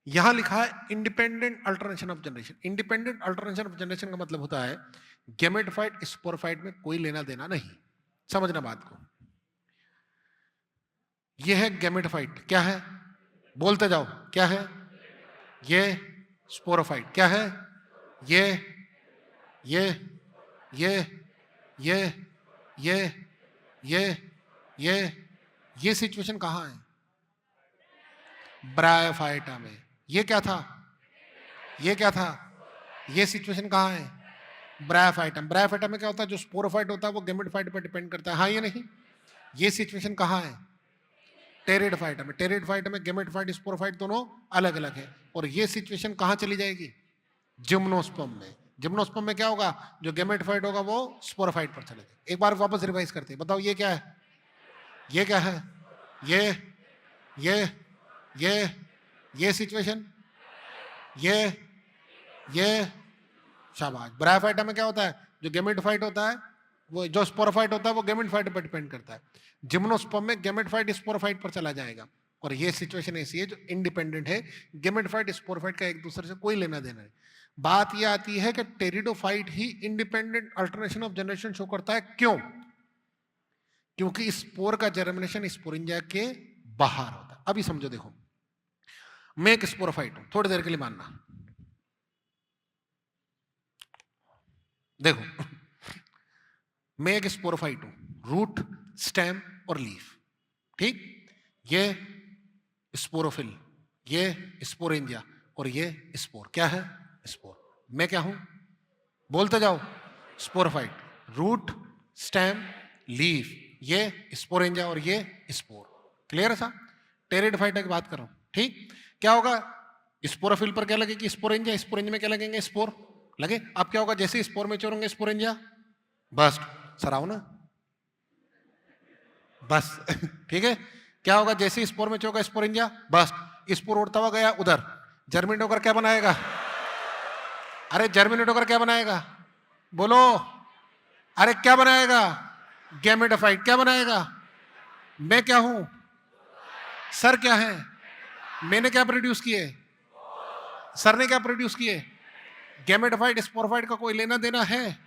यहां लिखा है independent alternation of generation. Independent alternation of generation का मतलब होता है गैमेटोफाइट स्पोरोफाइट में कोई लेना देना नहीं। समझना बात को। यह है गैमेटोफाइट, क्या है? बोलते जाओ, क्या है? ये स्पोरोफाइट, क्या है? ये ये ये ये ये ये ये सिचुएशन कहां है? ब्रायोफाइटा में। ये क्या था? ये क्या था? ये सिचुएशन कहां है? ब्रायोफाइटा। ब्रायोफाइटा में क्या होता है? जो स्पोरोफाइट होता है वो गैमेटोफाइट पर डिपेंड करता है, हाँ ये नहीं? ये सिचुएशन कहां है? टेरिडोफाइटा में, टेरिडोफाइटा में गेमेटोफाइट स्पोरोफाइट दोनों अलग अलग है। और ये सिचुएशन कहां चली जाएगी? जिम्नोस्पर्म में। जिम्नोस्पर्म में क्या होगा? जो गेमेटोफाइट होगा वो स्पोरोफाइट पर चले जाएगा। एक बार वापस रिवाइज करते हैं, बताओ ये क्या है? ये क्या है? ये सिचुएशन, ये शाबाश। ब्रायोफाइटा में क्या होता है? जो गेमेटोफाइट होता है वो, जो स्पोरोफाइट होता है वो गेमेटोफाइट पर डिपेंड करता है। जिम्नोस्पर्म में गेमेटोफाइट स्पोरोफाइट पर चला जाएगा। और ये सिचुएशन ऐसी है जो इंडिपेंडेंट है, गेमेटोफाइट स्पोरोफाइट का एक दूसरे से कोई लेना देना नहीं। बात ये आती है कि pteridophyte he independent alternation of generation show करता है। क्यों? क्योंकि स्पोर का जर्मिनेशन स्पोरेंजिया के बाहर होता है। अभी समझो, देखो मैं एक स्पोरोफाइट हूं, थोड़ी देर के लिए मानना, देखो मैं एक स्पोरोफाइट हूं, रूट, स्टेम और लीफ, ठीक? ये स्पोरोफिल, ये स्पोरेंजिया और ये स्पोर। क्या है? स्पोर। मैं क्या हूं? बोलते जाओ। स्पोरोफाइट, रूट, स्टेम, लीफ, ये स्पोरेंजिया और ये स्पोर। क्लियर है साहब? टेरिडोफाइटा की बात कर रहा हूं, ठीक? क्या होगा? स्पोरोफिल पर क्या लगेगी? स्पोरेंजिया। स्पोरेंजिया में क्या लगेंगे? स्पोर लगे। अब क्या होगा? जैसे स्पोर में चोरेंगे स्पोरेंजिया बस सराओ ना, बस ठीक है। क्या होगा? जैसे स्पोर में चोगा स्पोरेंजिया बस, स्पोर उड़ता हुआ गया उधर, जर्मिनेट होकर क्या बनाएगा? अरे जर्मिनेट होकर क्या बनाएगा? बोलो, अरे क्या बनाएगा? गेमेटोफाइट। क्या बनाएगा? मैं क्या हूं? सर क्या है? मैंने क्या प्रोड्यूस किए? सर ने क्या प्रोड्यूस किए? गेमेटोफाइट स्पोरोफाइट का कोई लेना देना है?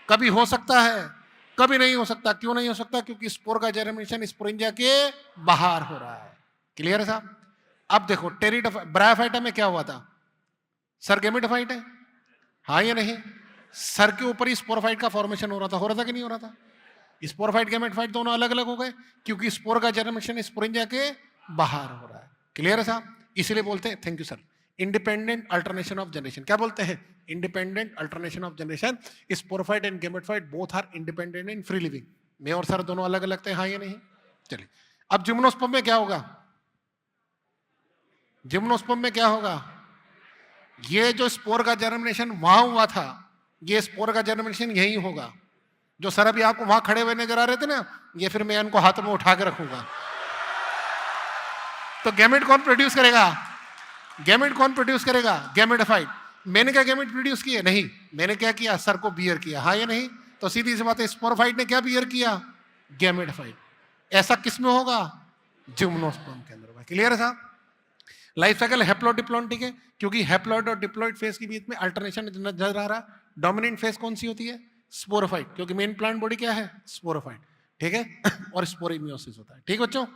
कभी हो सकता है, कभी नहीं हो सकता। क्यों नहीं हो सकता? क्योंकि स्पोर का जर्मिनेशन स्पोरेंजिया के बाहर हो रहा है। क्लियर है साहब? अब देखो ब्रायोफाइटा में क्या हुआ था? सर गेमेटोफाइट है, हाँ या नहीं? सर के ऊपर ही स्पोरोफाइट का फॉर्मेशन हो रहा था कि नहीं हो रहा था? स्पोरोफाइट गेमेटोफाइट दोनों अलग अलग हो गए क्योंकि स्पोर का जर्मिनेशन स्पोरेंजिया के बाहर हो रहा है। क्लियर है साहब? इसीलिए बोलते हैं, thank you sir, independent alternation of generation. क्या बोलते हैं? Independent alternation of generation. Sporophyte and gametophyte both are independent in free living. मैं और सर दोनों अलग अलग थे, हाँ या नहीं? चलिए, अब जिम्नोस्पर्म में क्या होगा? जिम्नोस्पर्म में क्या होगा? ये जो स्पोर का जर्मिनेशन वहां हुआ था, ये स्पोर का जर्मिनेशन यही होगा। जो सर अभी आपको वहां खड़े हुए नजर आ रहे थे ना, ये फिर मैं इनको हाथ में उठा के रखूंगा। तो गैमेट कौन प्रोड्यूस करेगा? गैमेट कौन प्रोड्यूस करेगा? गेमेटोफाइट। मैंने क्या गैमेट प्रोड्यूस किए? नहीं। मैंने क्या किया? सर को बियर किया, हाँ या नहीं? तो सीधी सी बात है, स्पोरोफाइट ने क्या बियर किया? गेमेटोफाइट। ऐसा किस में होगा? जिम्नोस्पर्म के अंदर होगा। क्लियर है साहब? लाइफ साइकिल हैप्लॉइड डिप्लॉइड, ठीक है? क्योंकि हैप्लॉइड और डिप्लॉइड फेज के बीच में अल्टरनेशन नजर आ रहा। डोमिनेंट फेज कौन सी होती है? स्पोरोफाइट, क्योंकि मेन प्लांट बॉडी क्या है? स्पोरोफाइट, ठीक है? और स्पोरेमियोसिस होता है। ठीक बच्चों?